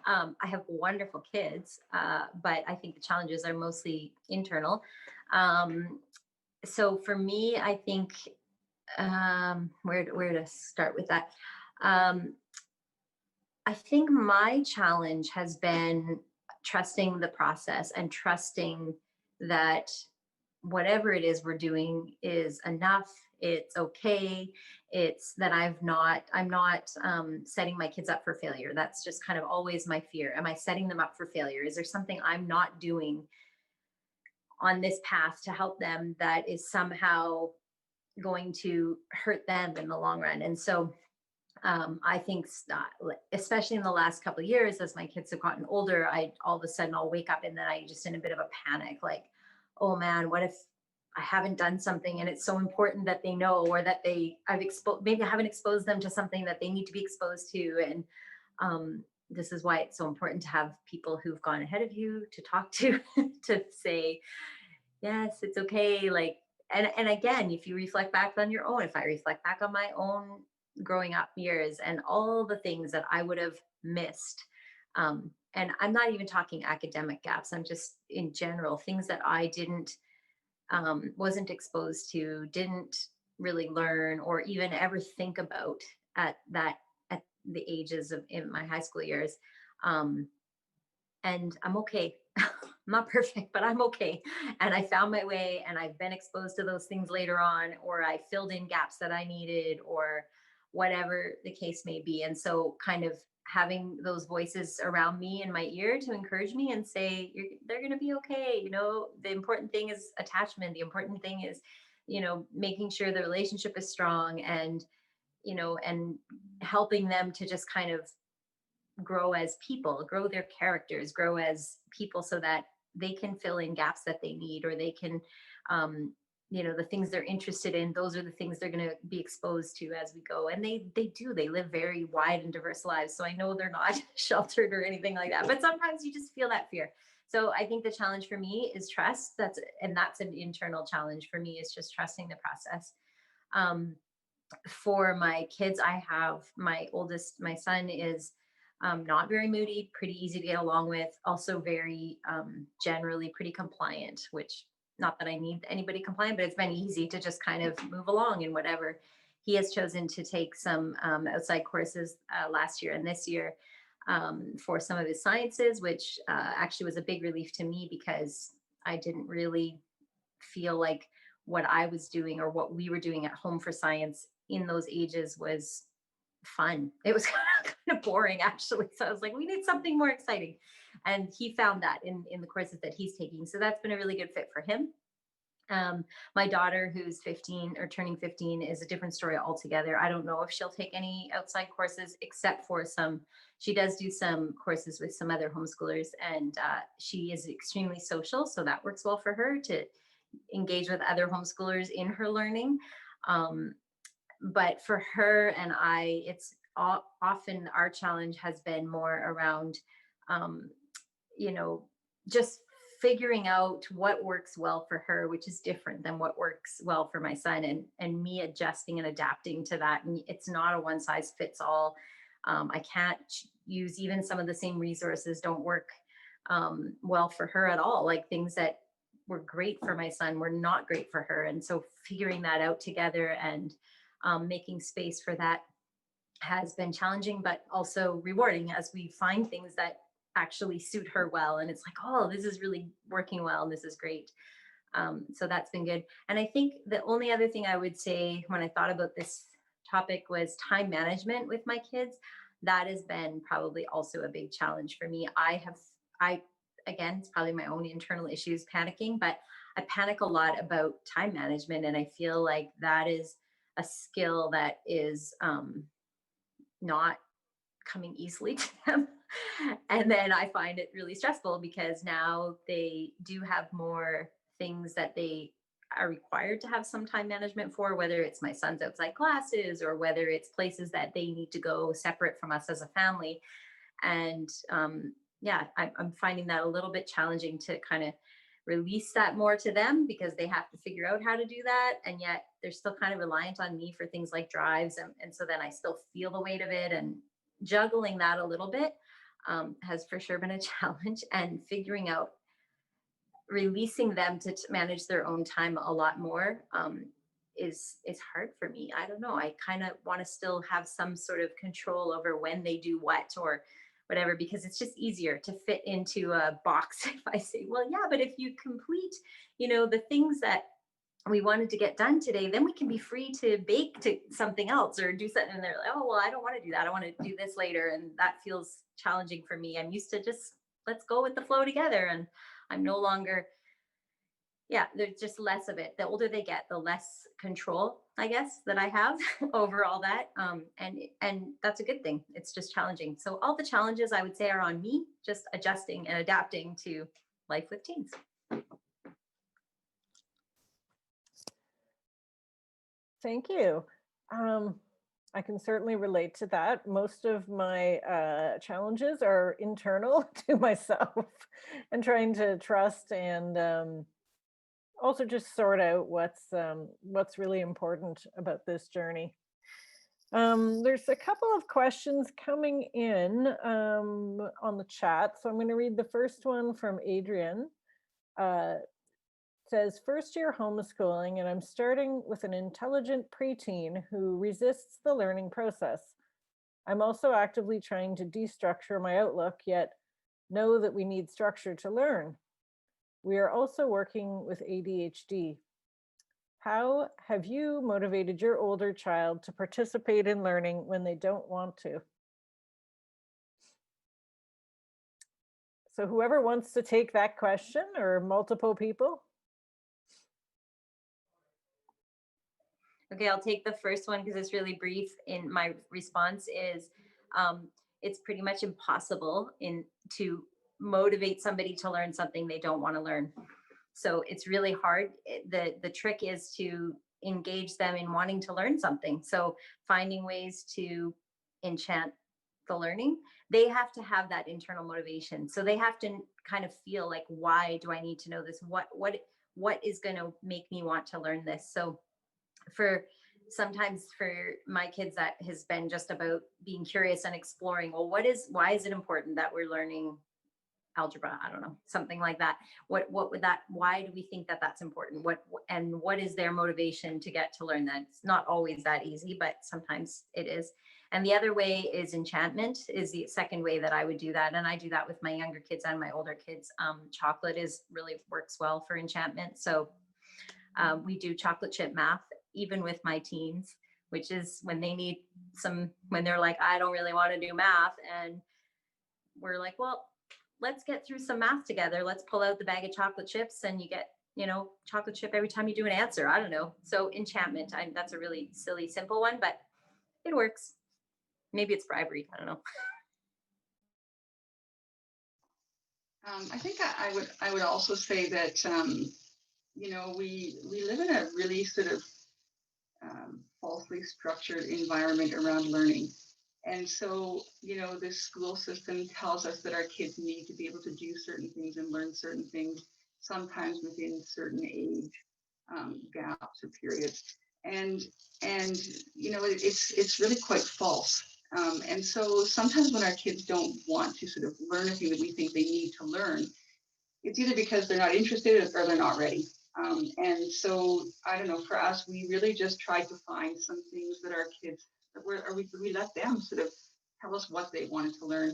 I have wonderful kids, but I think the challenges are mostly internal. So for me, I think where to start with that? I think my challenge has been trusting the process and trusting that whatever it is we're doing is enough. It's okay. It's that I'm not setting my kids up for failure. That's just kind of always my fear. Am I setting them up for failure? Is there something I'm not doing on this path to help them that is somehow going to hurt them in the long run? And so I think, especially in the last couple of years, as my kids have gotten older, all of a sudden I'll wake up and then I just in a bit of a panic, like, oh man, what if I haven't done something and it's so important that they know, or that maybe I haven't exposed them to something that they need to be exposed to. And this is why it's so important to have people who've gone ahead of you to talk to, to say, yes, it's okay. Like, and again, if you reflect back on your own, if I reflect back on my own growing up years and all the things that I would have missed, and I'm not even talking academic gaps, I'm just in general things that I wasn't exposed to, didn't really learn or even ever think about at the ages of in my high school years. And and I'm okay. I'm not perfect, but I'm okay. And I found my way, and I've been exposed to those things later on, or I filled in gaps that I needed, or whatever the case may be. And so kind of having those voices around me in my ear to encourage me and say, they're going to be okay. You know, the important thing is attachment. The important thing is, you know, making sure the relationship is strong, and, you know, and helping them to just kind of grow as people, grow their characters, grow as people, so that they can fill in gaps that they need, or they can, you know, the things they're interested in, those are the things they're going to be exposed to as we go. And they live very wide and diverse lives. So I know they're not sheltered or anything like that, but sometimes you just feel that fear. So I think the challenge for me is trust. That's an internal challenge for me, is just trusting the process. For my kids, I have my son is not very moody, pretty easy to get along with, also very generally pretty compliant, which, not that I need anybody compliant, but it's been easy to just kind of move along in whatever. He has chosen to take some outside courses last year and this year for some of his sciences, which actually was a big relief to me, because I didn't really feel like what I was doing or what we were doing at home for science in those ages was fun. It was kind of boring, actually. So I was like, we need something more exciting. And he found that in the courses that he's taking. So that's been a really good fit for him. My daughter, who's 15 or turning 15, is a different story altogether. I don't know if she'll take any outside courses, except for she does do some courses with some other homeschoolers, and she is extremely social. So that works well for her to engage with other homeschoolers in her learning. But for her and I, it's often our challenge has been more around, you know, just figuring out what works well for her, which is different than what works well for my son, and me adjusting and adapting to that. And it's not a one size fits all. I can't use even some of the same resources don't work well for her at all. Like things that were great for my son were not great for her. And so figuring that out together and making space for that has been challenging, but also rewarding as we find things that actually suit her well. And it's like, oh, this is really working well, and this is great. So that's been good. And I think the only other thing I would say when I thought about this topic was time management with my kids. That has been probably also a big challenge for me. Again, it's probably my own internal issues panicking, but I panic a lot about time management. And I feel like that is a skill that is not coming easily to them. And then I find it really stressful, because now they do have more things that they are required to have some time management for, whether it's my son's outside classes or whether it's places that they need to go separate from us as a family. And yeah, I'm finding that a little bit challenging to kind of release that more to them, because they have to figure out how to do that. And yet they're still kind of reliant on me for things like drives. And so then I still feel the weight of it, and juggling that a little bit has for sure been a challenge, and figuring out releasing them to manage their own time a lot more is hard for me. I don't know. I kind of want to still have some sort of control over when they do what or whatever, because it's just easier to fit into a box if I say, well, yeah, but if you complete, you know, the things that we wanted to get done today, then we can be free to bake to something else or do something. And they're like, oh, well, I don't want to do that. I want to do this later. And that feels challenging for me. I'm used to just, let's go with the flow together. And I'm no longer, yeah, there's just less of it. The older they get, the less control, I guess, that I have over all that. And that's a good thing. It's just challenging. So all the challenges I would say are on me, just adjusting and adapting to life with teens. Thank you. I can certainly relate to that. Most of my challenges are internal to myself, and trying to trust and also just sort out what's really important about this journey. There's a couple of questions coming in on the chat. So I'm going to read the first one from Adrian. Says, first year homeschooling, and I'm starting with an intelligent preteen who resists the learning process. I'm also actively trying to destructure my outlook, yet know that we need structure to learn. We are also working with ADHD. How have you motivated your older child to participate in learning when they don't want to? So whoever wants to take that question, or multiple people. Okay, I'll take the first one because it's really brief. In my response is, it's pretty much impossible to motivate somebody to learn something they don't want to learn. So it's really hard. The trick is to engage them in wanting to learn something. So finding ways to enchant the learning. They have to have that internal motivation. So they have to kind of feel like, why do I need to know this? What is going to make me want to learn this? So sometimes for my kids, that has been just about being curious and exploring, well, why is it important that we're learning algebra? I don't know, something like that. Why do we think that that's important? What is their motivation to get to learn that? It's not always that easy, but sometimes it is. And the other way is enchantment, is the second way that I would do that. And I do that with my younger kids and my older kids. Chocolate really works well for enchantment. So we do chocolate chip math, even with my teens, which is when when they're like, I don't really want to do math. And we're like, well, let's get through some math together. Let's pull out the bag of chocolate chips and you get, chocolate chip every time you do an answer. I don't know. So enchantment, that's a really silly, simple one, but it works. Maybe it's bribery. I don't know. I think I would also say that, we live in a really sort of falsely structured environment around learning. And so, the school system tells us that our kids need to be able to do certain things and learn certain things, sometimes within certain age gaps or periods. And it's really quite false. And so sometimes when our kids don't want to sort of learn a thing that we think they need to learn, it's either because they're not interested or they're not ready. And so, I don't know, for us, we really just tried to find some things that our kids, we let them sort of tell us what they wanted to learn.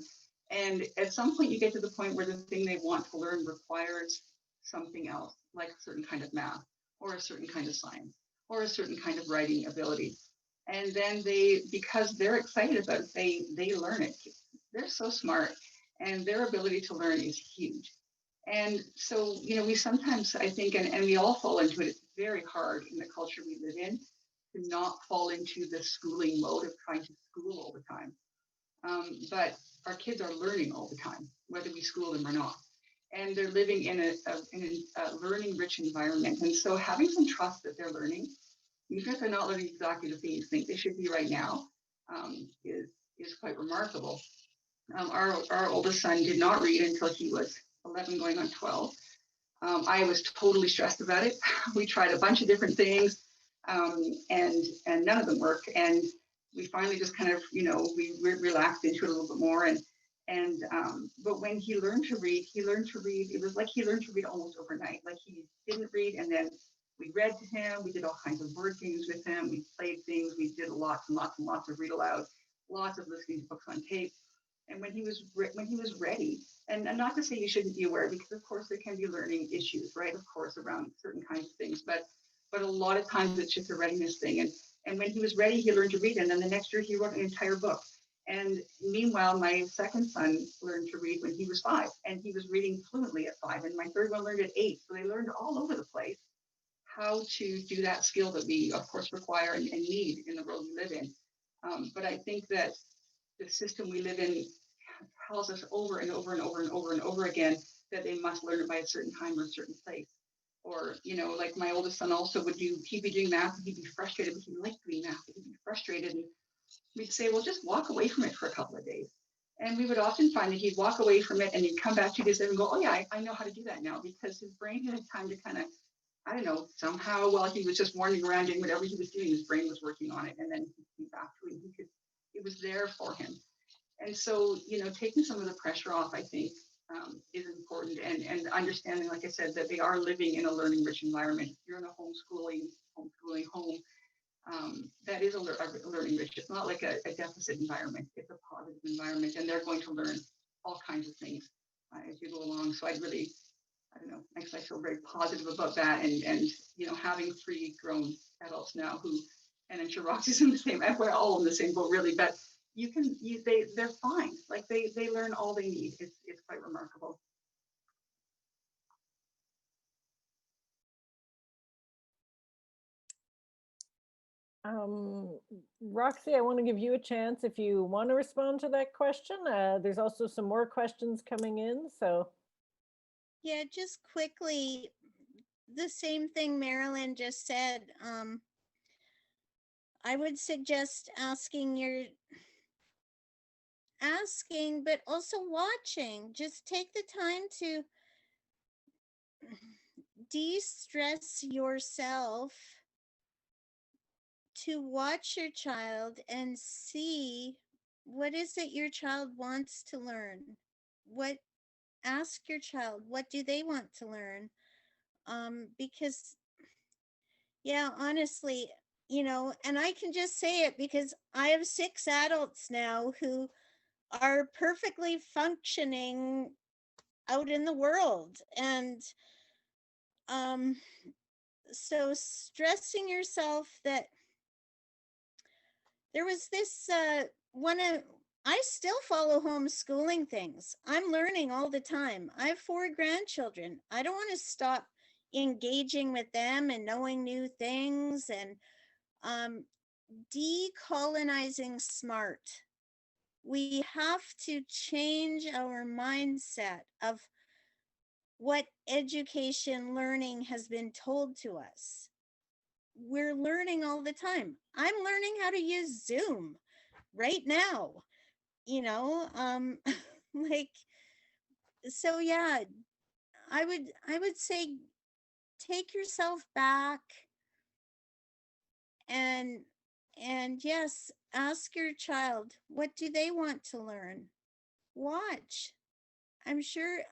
And at some point you get to the point where the thing they want to learn requires something else, like a certain kind of math or a certain kind of science or a certain kind of writing ability. And then because they're excited about it, they learn it. They're so smart and their ability to learn is huge. And so, we sometimes, I think, and we all fall into it, it's very hard in the culture we live in to not fall into the schooling mode of trying to school all the time. But our kids are learning all the time, whether we school them or not. And they're living in a learning-rich environment. And so having some trust that they're learning, even if they're not learning exactly the thing you think they should be right now, is quite remarkable. Our oldest son did not read until he was 11 going on 12. I was totally stressed about it. We tried a bunch of different things and none of them worked. And we finally just kind of, we relaxed into it a little bit more. But when he learned to read, it was like he learned to read almost overnight. Like he didn't read and then we read to him. We did all kinds of word games with him. We played things. We did lots and lots and lots of read aloud, lots of listening to books on tape. And when he was ready, and not to say you shouldn't be aware, because of course there can be learning issues, right? Of course, around certain kinds of things, but a lot of times it's just a readiness thing. And when he was ready, he learned to read, and then the next year he wrote an entire book. And meanwhile, my second son learned to read when he was 5, and he was reading fluently at 5, and my third one learned at 8. So they learned all over the place how to do that skill that we, of course, require and need in the world we live in. But I think that the system we live in tells us over and over and over and over and over again that they must learn it by a certain time or a certain place. Or, like my oldest son also he'd be doing math and he'd be frustrated, but he liked doing math, but he'd be frustrated. And we'd say, well, just walk away from it for a couple of days. And we would often find that he'd walk away from it and he'd come back 2 days later and go, oh yeah, I know how to do that now, because his brain had time to kind of, I don't know, somehow while he was just wandering around doing whatever he was doing, his brain was working on it. And then he came back to it. It was there for him. And so, taking some of the pressure off, I think, is important, and understanding, like I said, that they are living in a learning-rich environment. If you're in a homeschooling home, that is a learning-rich. It's not like a deficit environment. It's a positive environment, and they're going to learn all kinds of things as you go along. So I'd really, I don't know, I feel very positive about that. And you know, having 3 grown adults now who, and I'm sure Roxie's in the same, we're all in the same boat really, but they're fine. Like they learn all they need. It's quite remarkable. Roxie, I want to give you a chance if you want to respond to that question. There's also some more questions coming in, so. Yeah, just quickly, the same thing Marilyn just said. I would suggest asking, but also watching. Just take the time to de-stress yourself, to watch your child and see what is it your child wants to learn. Ask your child, what do they want to learn? Because yeah, honestly, and I can just say it because I have 6 adults now who are perfectly functioning out in the world. And so stressing yourself that there was this I still follow homeschooling things. I'm learning all the time. I have 4 grandchildren. I don't want to stop engaging with them and knowing new things, and decolonizing smart. We have to change our mindset of what education learning has been told to us. We're learning all the time. I'm learning how to use Zoom right now, like, so yeah, I would say take yourself back and yes, ask your child, what do they want to learn? Watch. I'm sure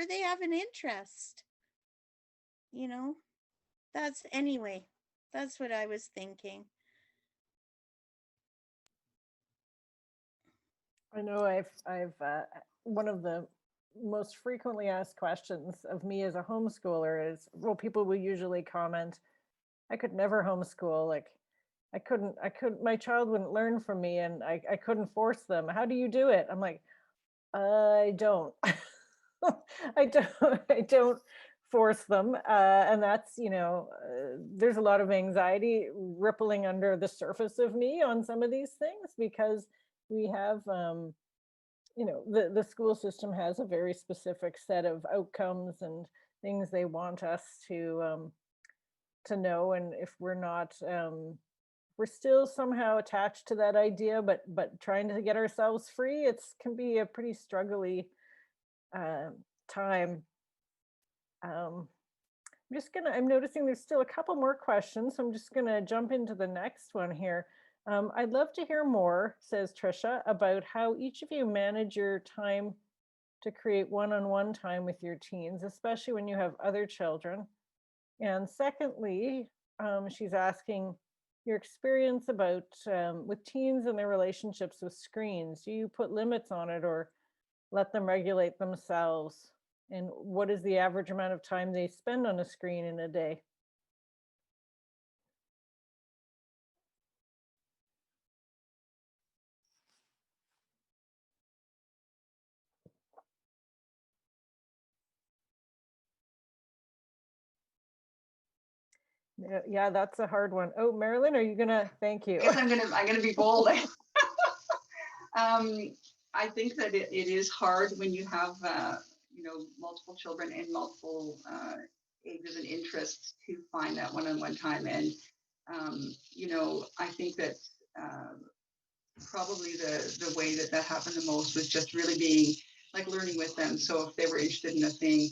they have an interest. That's what I was thinking. I know I've one of the most frequently asked questions of me as a homeschooler is, well, people will usually comment, I could never homeschool. Like I couldn't, my child wouldn't learn from me and I couldn't force them. How do you do it? I'm like, I don't, I don't force them. And that's, there's a lot of anxiety rippling under the surface of me on some of these things because we have, the school system has a very specific set of outcomes and things they want us to know. And if we're not, we're still somehow attached to that idea, but trying to get ourselves free, can be a pretty struggly time. I'm noticing there's still a couple more questions, so I'm just gonna jump into the next one here. I'd love to hear more, says Trisha, about how each of you manage your time to create one-on-one time with your teens, especially when you have other children. And secondly, she's asking your experience about with teens and their relationships with screens. Do you put limits on it or let them regulate themselves? And what is the average amount of time they spend on a screen in a day? Yeah, that's a hard one. Oh, Marilyn, are you gonna? Thank you. I guess I'm gonna be bold. I think that it is hard when you have multiple children and multiple ages and interests to find that one-on-one time. And I think that probably the way that happened the most was just really being like learning with them. So if they were interested in a thing,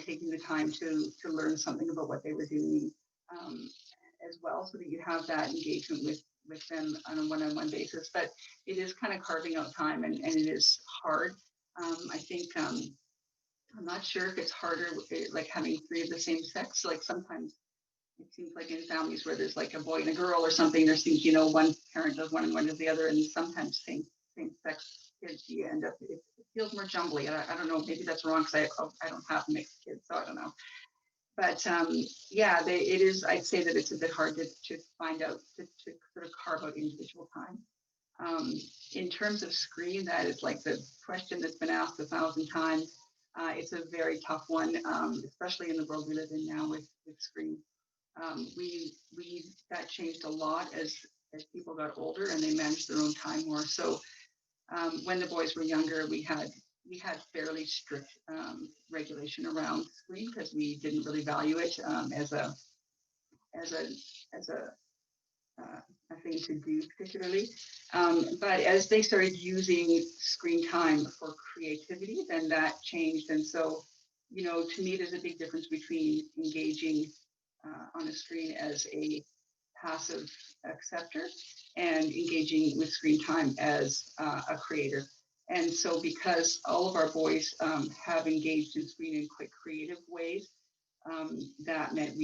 taking the time to learn something about what they were doing as well, so that you have that engagement with them on a one-on-one basis. But it is kind of carving out time, and it is hard. I think I'm not sure if it's harder like having 3 of the same sex. Like sometimes it seems like in families where there's like a boy and a girl or something, there seems, one parent does one and one does the other, and sometimes same sex kids, you end up, it feels more jumbly. And I don't know, maybe that's wrong because I don't have mixed kids, so I don't know. But yeah, it is, I'd say that it's a bit hard to find out, to sort of carve out individual time. In terms of screen, that is like the question that's been asked 1,000 times. It's a very tough one, especially in the world we live in now with screen. That changed a lot as people got older and they managed their own time more. So when the boys were younger, we had fairly strict regulation around screen because we didn't really value it as a thing to do particularly. But as they started using screen time for creativity, then that changed. And so, you know, to me, there's a big difference between engaging on a screen as a passive acceptor and engaging with screen time as a creator. And so because all of our boys have engaged in screen in quite creative ways, that meant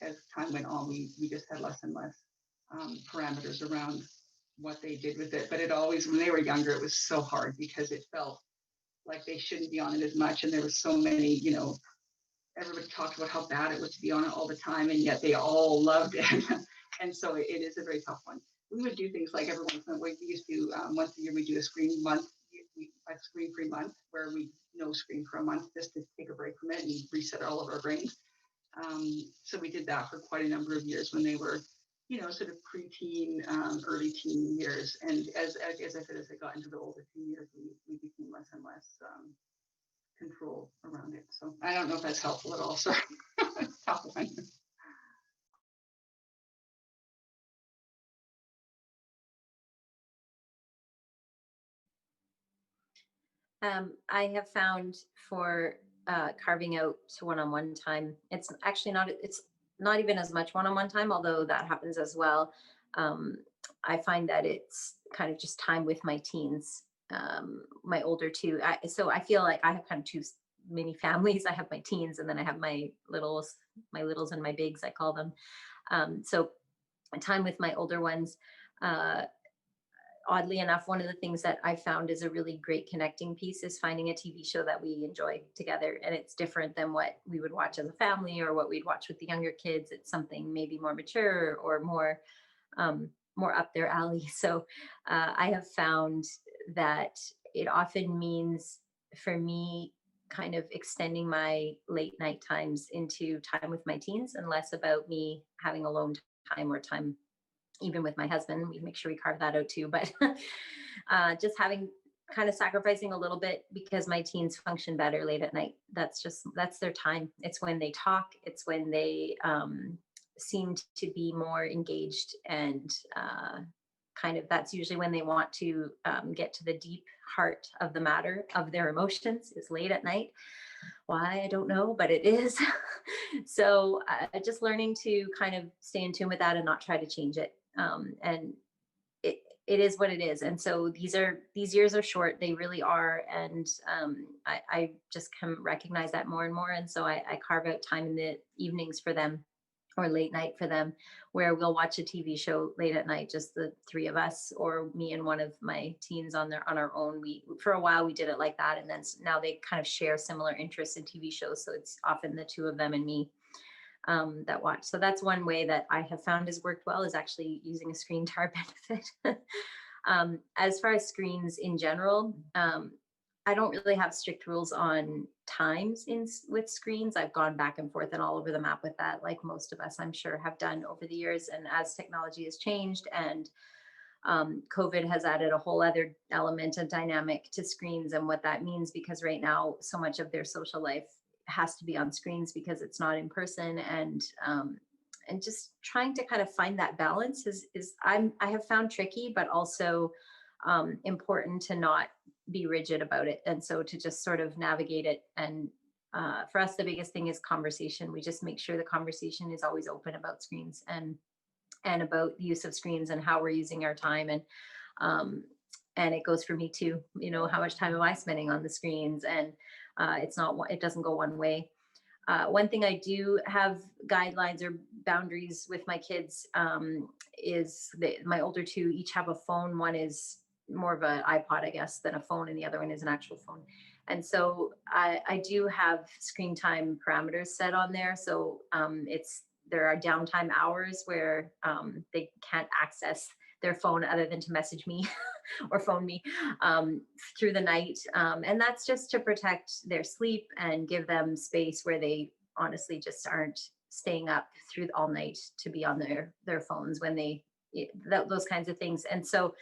as time went on, we just had less and less parameters around what they did with it. But it always, when they were younger, it was so hard because it felt like they shouldn't be on it as much. And there was so many, you know, everybody talked about how bad it was to be on it all the time, and yet they all loved it. And so it is a very tough one. We would do things like every once in a while, we used to, once a year, we do a screen month, a screen-free month, where we no screen for a month just to take a break from it and reset all of our brains. So we did that for quite a number of years when they were, you know, sort of preteen, early teen years. And as I said, as I got into the older teen years, we became less and less control around it. So I don't know if that's helpful at all. Sorry, tough one. I have found for carving out one-on-one time, it's actually not, it's not even as much one-on-one time, although that happens as well. I find that it's kind of just time with my teens, my older two. So I feel like I have kind of two mini families. I have my teens and then I have my littles and my bigs, I call them. So time with my older ones, oddly enough, one of the things that I found is a really great connecting piece is finding a TV show that we enjoy together. And it's different than what we would watch as a family or what we'd watch with the younger kids. It's something maybe more mature or more up their alley. So I have found that it often means for me kind of extending my late night times into time with my teens and less about me having alone time or time even with my husband. We make sure we carve that out too, but just having kind of sacrificing a little bit because my teens function better late at night. That's their time. It's when they talk. It's when they seem to be more engaged and kind of that's usually when they want to get to the deep heart of the matter of their emotions is late at night. Why, I don't know, but it is. So just learning to kind of stay in tune with that and not try to change it. And it is what it is. And so these years are short, they really are. And I just can recognize that more and more. And so I carve out time in the evenings for them or late night for them, where we'll watch a TV show late at night, just the three of us, or me and one of my teens on our own. For a while we did it like that, and then now they kind of share similar interests in TV shows, so it's often the two of them and me that watch. So that's one way that I have found has worked well, is actually using a screen to our benefit. As far as screens in general, I don't really have strict rules on times with screens. I've gone back and forth and all over the map with that, like most of us, I'm sure, have done over the years. And as technology has changed and COVID has added a whole other element and dynamic to screens and what that means, because right now so much of their social life has to be on screens because it's not in person. And just trying to kind of find that balance I have found tricky, but also important to not be rigid about it. And so to just sort of navigate it. And for us, the biggest thing is conversation. We just make sure the conversation is always open about screens and about the use of screens and how we're using our time. And it goes for me too, you know, how much time am I spending on the screens? And it doesn't go one way. One thing I do have guidelines or boundaries with my kids is that my older two each have a phone. One is more of an iPod, I guess, than a phone, and the other one is an actual phone. And so I do have screen time parameters set on there. So there are downtime hours where they can't access their phone other than to message me or phone me through the night. And that's just to protect their sleep and give them space where they honestly just aren't staying up through all night to be on their phones when those kinds of things. And so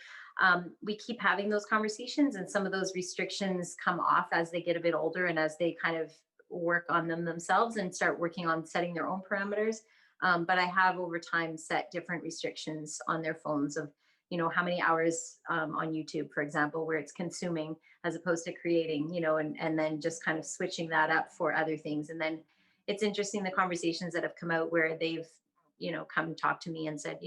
we keep having those conversations, and some of those restrictions come off as they get a bit older and as they kind of work on them themselves and start working on setting their own parameters. But I have over time set different restrictions on their phones of, how many hours on YouTube, for example, where it's consuming as opposed to creating, and then just kind of switching that up for other things. And then it's interesting, the conversations that have come out where they've, come talk to me and said,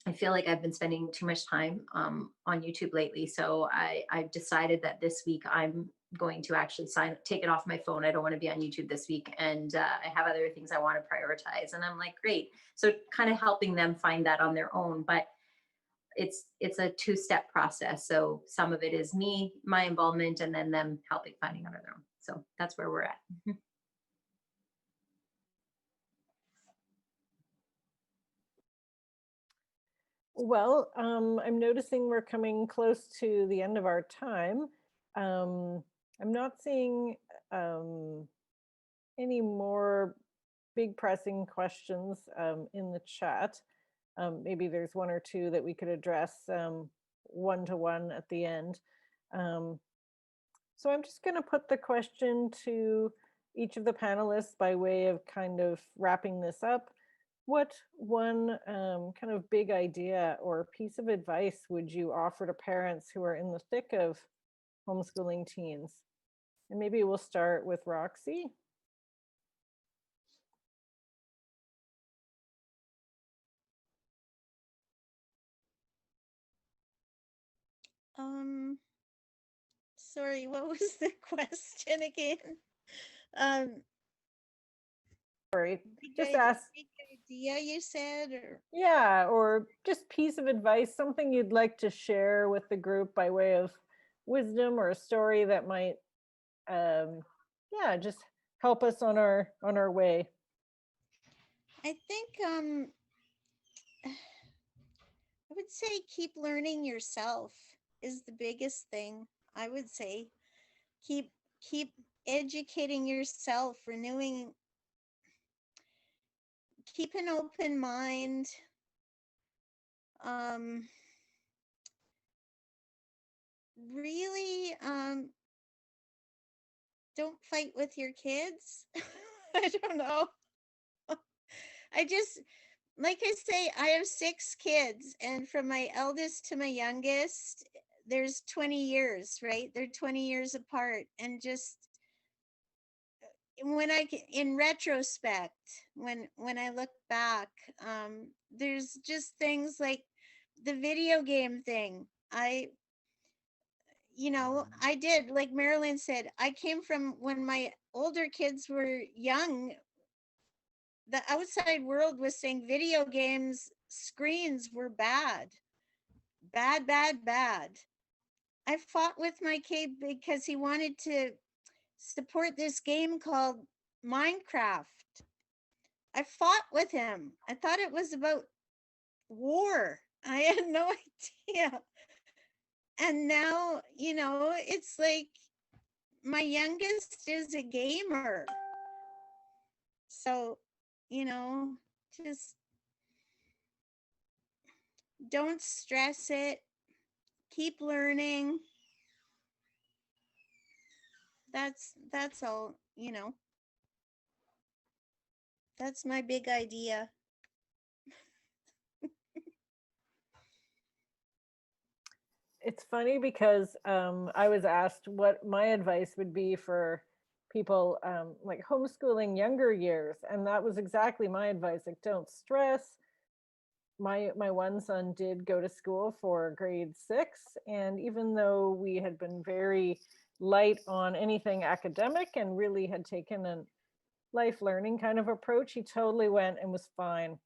I feel like I've been spending too much time on YouTube lately. So I've decided that this week I'm going to actually take it off my phone. I don't want to be on YouTube this week. And I have other things I want to prioritize. And I'm like, great. So kind of helping them find that on their own. But it's a two-step process. So some of it is my involvement, and then them helping finding out on their own. So that's where we're at. Well, I'm noticing we're coming close to the end of our time. I'm not seeing any more big pressing questions in the chat. Maybe there's one or two that we could address one-to-one at the end. So I'm just going to put the question to each of the panelists by way of kind of wrapping this up. What one kind of big idea or piece of advice would you offer to parents who are in the thick of homeschooling teens? And maybe we'll start with Roxie. Sorry, what was the question again? Sorry, just ask. Big idea you said, or? Yeah, or just piece of advice, something you'd like to share with the group by way of wisdom or a story that might, just help us on our way. I think I would say keep learning yourself is the biggest thing. I would say keep educating yourself, keep an open mind. Really don't fight with your kids. I don't know. Like I say, I have 6 kids, and from my eldest to my youngest, there's 20 years, right? They're 20 years apart. And just in retrospect, when I look back, there's just things like the video game thing. I did, like Marilyn said, I came from when my older kids were young, the outside world was saying video games, screens were bad. I fought with my kid because he wanted to support this game called Minecraft. I fought with him. I thought it was about war. I had no idea. And now, it's like my youngest is a gamer. So, just don't stress it. Keep learning. That's all, That's my big idea. It's funny because I was asked what my advice would be for people like homeschooling younger years, and that was exactly my advice. Like, don't stress. My one son did go to school for grade 6, and even though we had been very light on anything academic and really had taken a life learning kind of approach, he totally went and was fine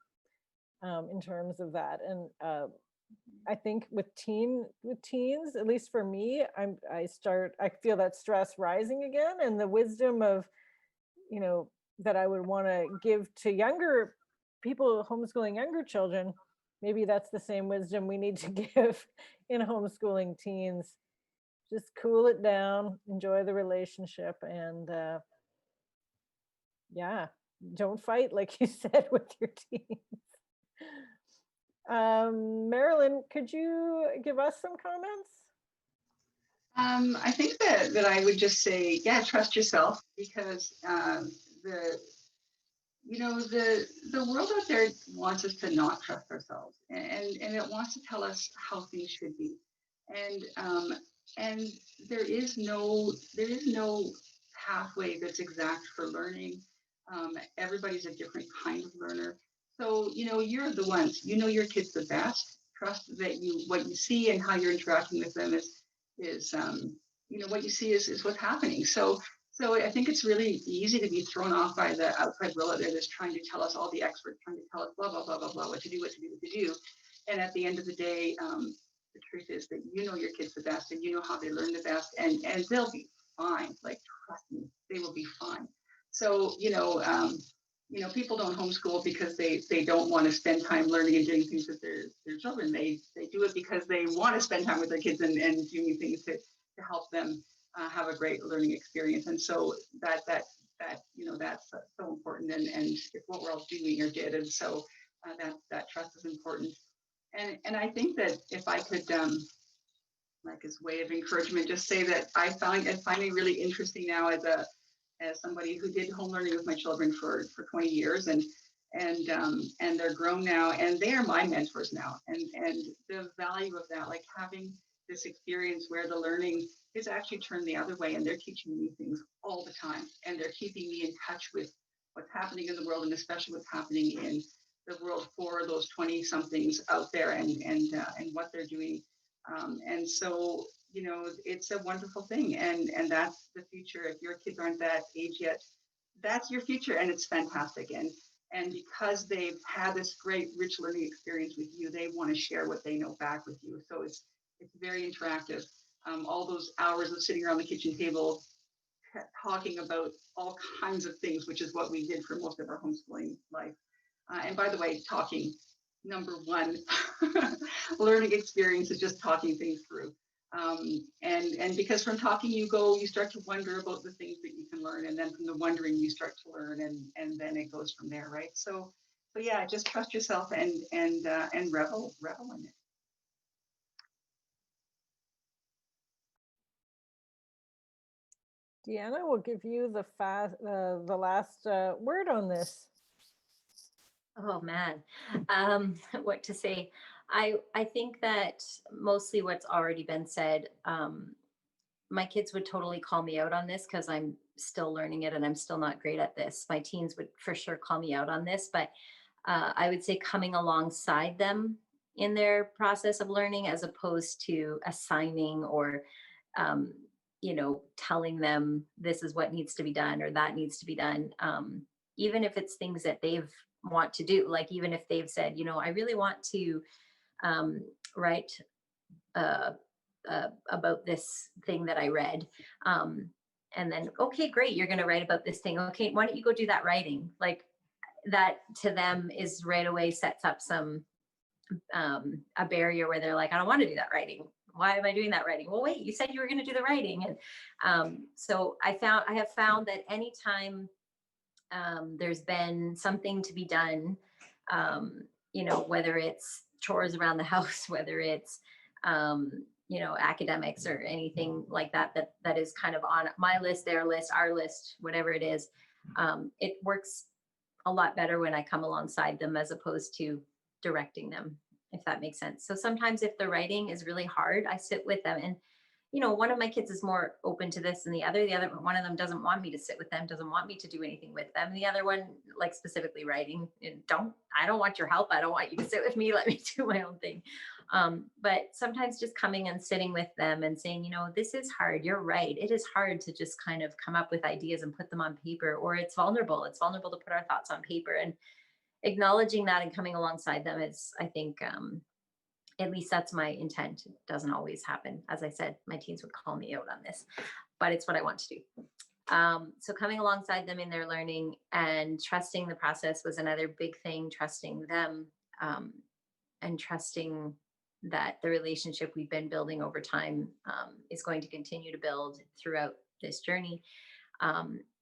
in terms of that. And I think with teens, at least for me, I feel that stress rising again, and the wisdom of, that I would want to give to younger people homeschooling younger children. Maybe that's the same wisdom we need to give in homeschooling teens. Just cool it down, enjoy the relationship, and yeah, don't fight, like you said, with your teens. Marilyn, could you give us some comments? I think that I would just say, yeah, trust yourself, because the the world out there wants us to not trust ourselves, and it wants to tell us how things should be, and there is no pathway that's exact for learning. Everybody's a different kind of learner, so you're the ones, your kids the best. Trust that what you see and how you're interacting with them is what you see is what's happening. So I think it's really easy to be thrown off by the outside world out there that's trying to tell us, all the experts trying to tell us blah, blah, blah, blah, blah, what to do, what to do, what to do. And at the end of the day, the truth is that your kids the best, and how they learn the best, and they'll be fine. Like, trust me, they will be fine. So, people don't homeschool because they don't want to spend time learning and doing things with their children. They do it because they want to spend time with their kids and doing things to help them have a great learning experience. And so that's so important, and if what we're all doing or did, and so that trust is important. And I think that if I could, like, as way of encouragement, just say that I find it really interesting now as somebody who did home learning with my children for 20 years, and they're grown now, and they are my mentors now, and the value of that, like having this experience where the learning is actually turned the other way, and they're teaching me things all the time, and they're keeping me in touch with what's happening in the world, and especially what's happening in the world for those 20 somethings out there, and what they're doing. And so, it's a wonderful thing, and that's the future. If your kids aren't that age yet, that's your future, and it's fantastic. And because they've had this great rich learning experience with you, they want to share what they know back with you. So it's very interactive. All those hours of sitting around the kitchen table talking about all kinds of things, which is what we did for most of our homeschooling life. And by the way, talking, number one learning experience is just talking things through. And because from talking you start to wonder about the things that you can learn, and then from the wondering you start to learn, and then it goes from there, right? So yeah, just trust yourself and revel in it. Deanna, will give you the last word on this. Oh man, what to say? I think that mostly what's already been said. My kids would totally call me out on this because I'm still learning it and I'm still not great at this. My teens would for sure call me out on this, but I would say coming alongside them in their process of learning, as opposed to assigning or telling them this is what needs to be done or that needs to be done. Even if it's things that they've want to do, like even if they've said, I really want to write about this thing that I read. And then, okay, great, you're going to write about this thing. Okay, why don't you go do that writing? Like that to them is right away sets up some a barrier where they're like, I don't want to do that writing. Why am I doing that writing? Well, wait, you said you were going to do the writing. And so I have found that anytime there's been something to be done, whether it's chores around the house, whether it's academics or anything like that is kind of on my list, their list, our list, whatever it is, it works a lot better when I come alongside them as opposed to directing them, if that makes sense. So sometimes if the writing is really hard, I sit with them, and one of my kids is more open to this than the other one of them doesn't want me to sit with them, doesn't want me to do anything with them. The other one, like specifically writing, I don't want your help. I don't want you to sit with me. Let me do my own thing. But sometimes just coming and sitting with them and saying, this is hard. You're right. It is hard to just kind of come up with ideas and put them on paper, or it's vulnerable. It's vulnerable to put our thoughts on paper, and acknowledging that and coming alongside them is, I think, At least that's my intent. It doesn't always happen. As I said, my teens would call me out on this, but it's what I want to do. So coming alongside them in their learning and trusting the process was another big thing, trusting them, and trusting that the relationship we've been building over time is going to continue to build throughout this journey.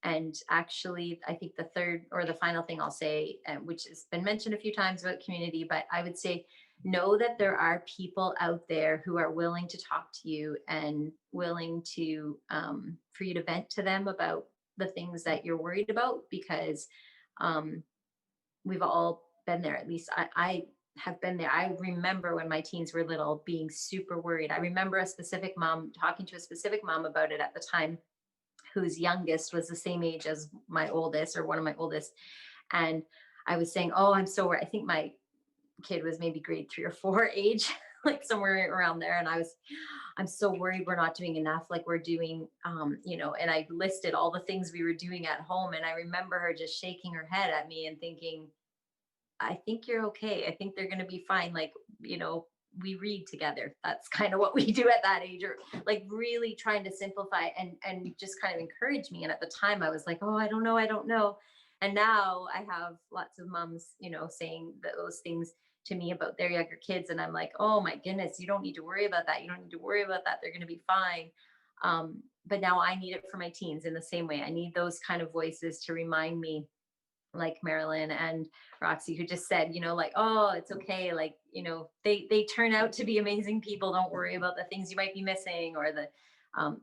And actually, I think the third or the final thing I'll say, which has been mentioned a few times about community, but I would say, know that there are people out there who are willing to talk to you and willing to, for you to vent to them about the things that you're worried about, because we've all been there. At least I have been there. I remember when my teens were little being super worried. I remember a specific mom talking to a specific mom about it at the time, whose youngest was the same age as my oldest, or one of my oldest. And I was saying, oh, I'm so worried. I think my kid was maybe grade 3 or 4 age, like somewhere around there. And I'm so worried we're not doing enough, like we're doing, and I listed all the things we were doing at home. And I remember her just shaking her head at me and thinking, I think you're okay. I think they're going to be fine. Like, we read together. That's kind of what we do at that age, or like really trying to simplify and just kind of encourage me. And at the time I was like, oh, I don't know. And now I have lots of moms, saying those things to me about their younger kids. And I'm like, oh my goodness, you don't need to worry about that. You don't need to worry about that. They're going to be fine. But now I need it for my teens in the same way. I need those kind of voices to remind me, like Marilyn and Roxie, who just said, like, oh, it's okay. Like, they turn out to be amazing people. Don't worry about the things you might be missing, or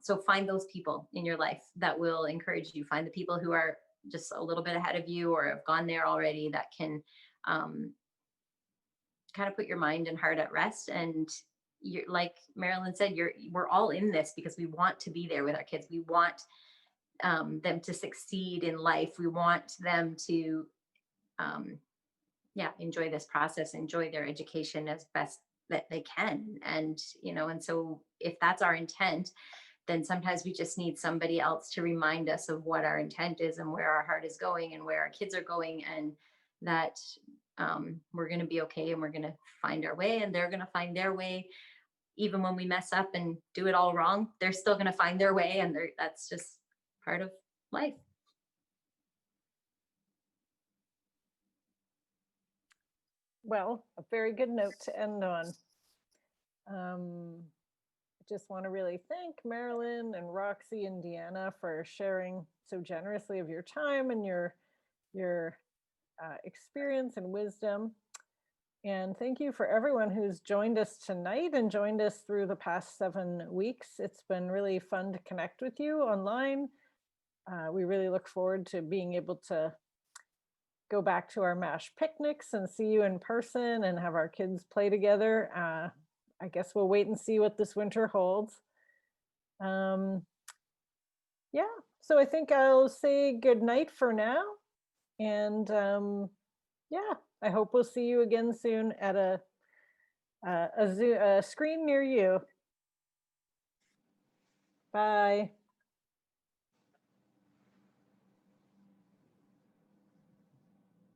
so find those people in your life that will encourage you. Find the people who are just a little bit ahead of you or have gone there already, that can kind of put your mind and heart at rest. And you're, like Marilyn said, we're all in this because we want to be there with our kids. We want them to succeed in life. We want them to, enjoy this process, enjoy their education as best that they can. And, and so if that's our intent, then sometimes we just need somebody else to remind us of what our intent is and where our heart is going and where our kids are going, and that we're going to be okay, and we're going to find our way, and they're going to find their way. Even when we mess up and do it all wrong, they're still going to find their way, and that's just part of life. Well, a very good note to end on. I just want to really thank Marilyn and Roxie and Deanna for sharing so generously of your time and your experience and wisdom. And thank you for everyone who's joined us tonight and joined us through the past 7 weeks. It's been really fun to connect with you online. We really look forward to being able to go back to our MASH picnics and see you in person and have our kids play together. I guess we'll wait and see what this winter holds. So I think I'll say good night for now. And I hope we'll see you again soon at a screen near you. Bye.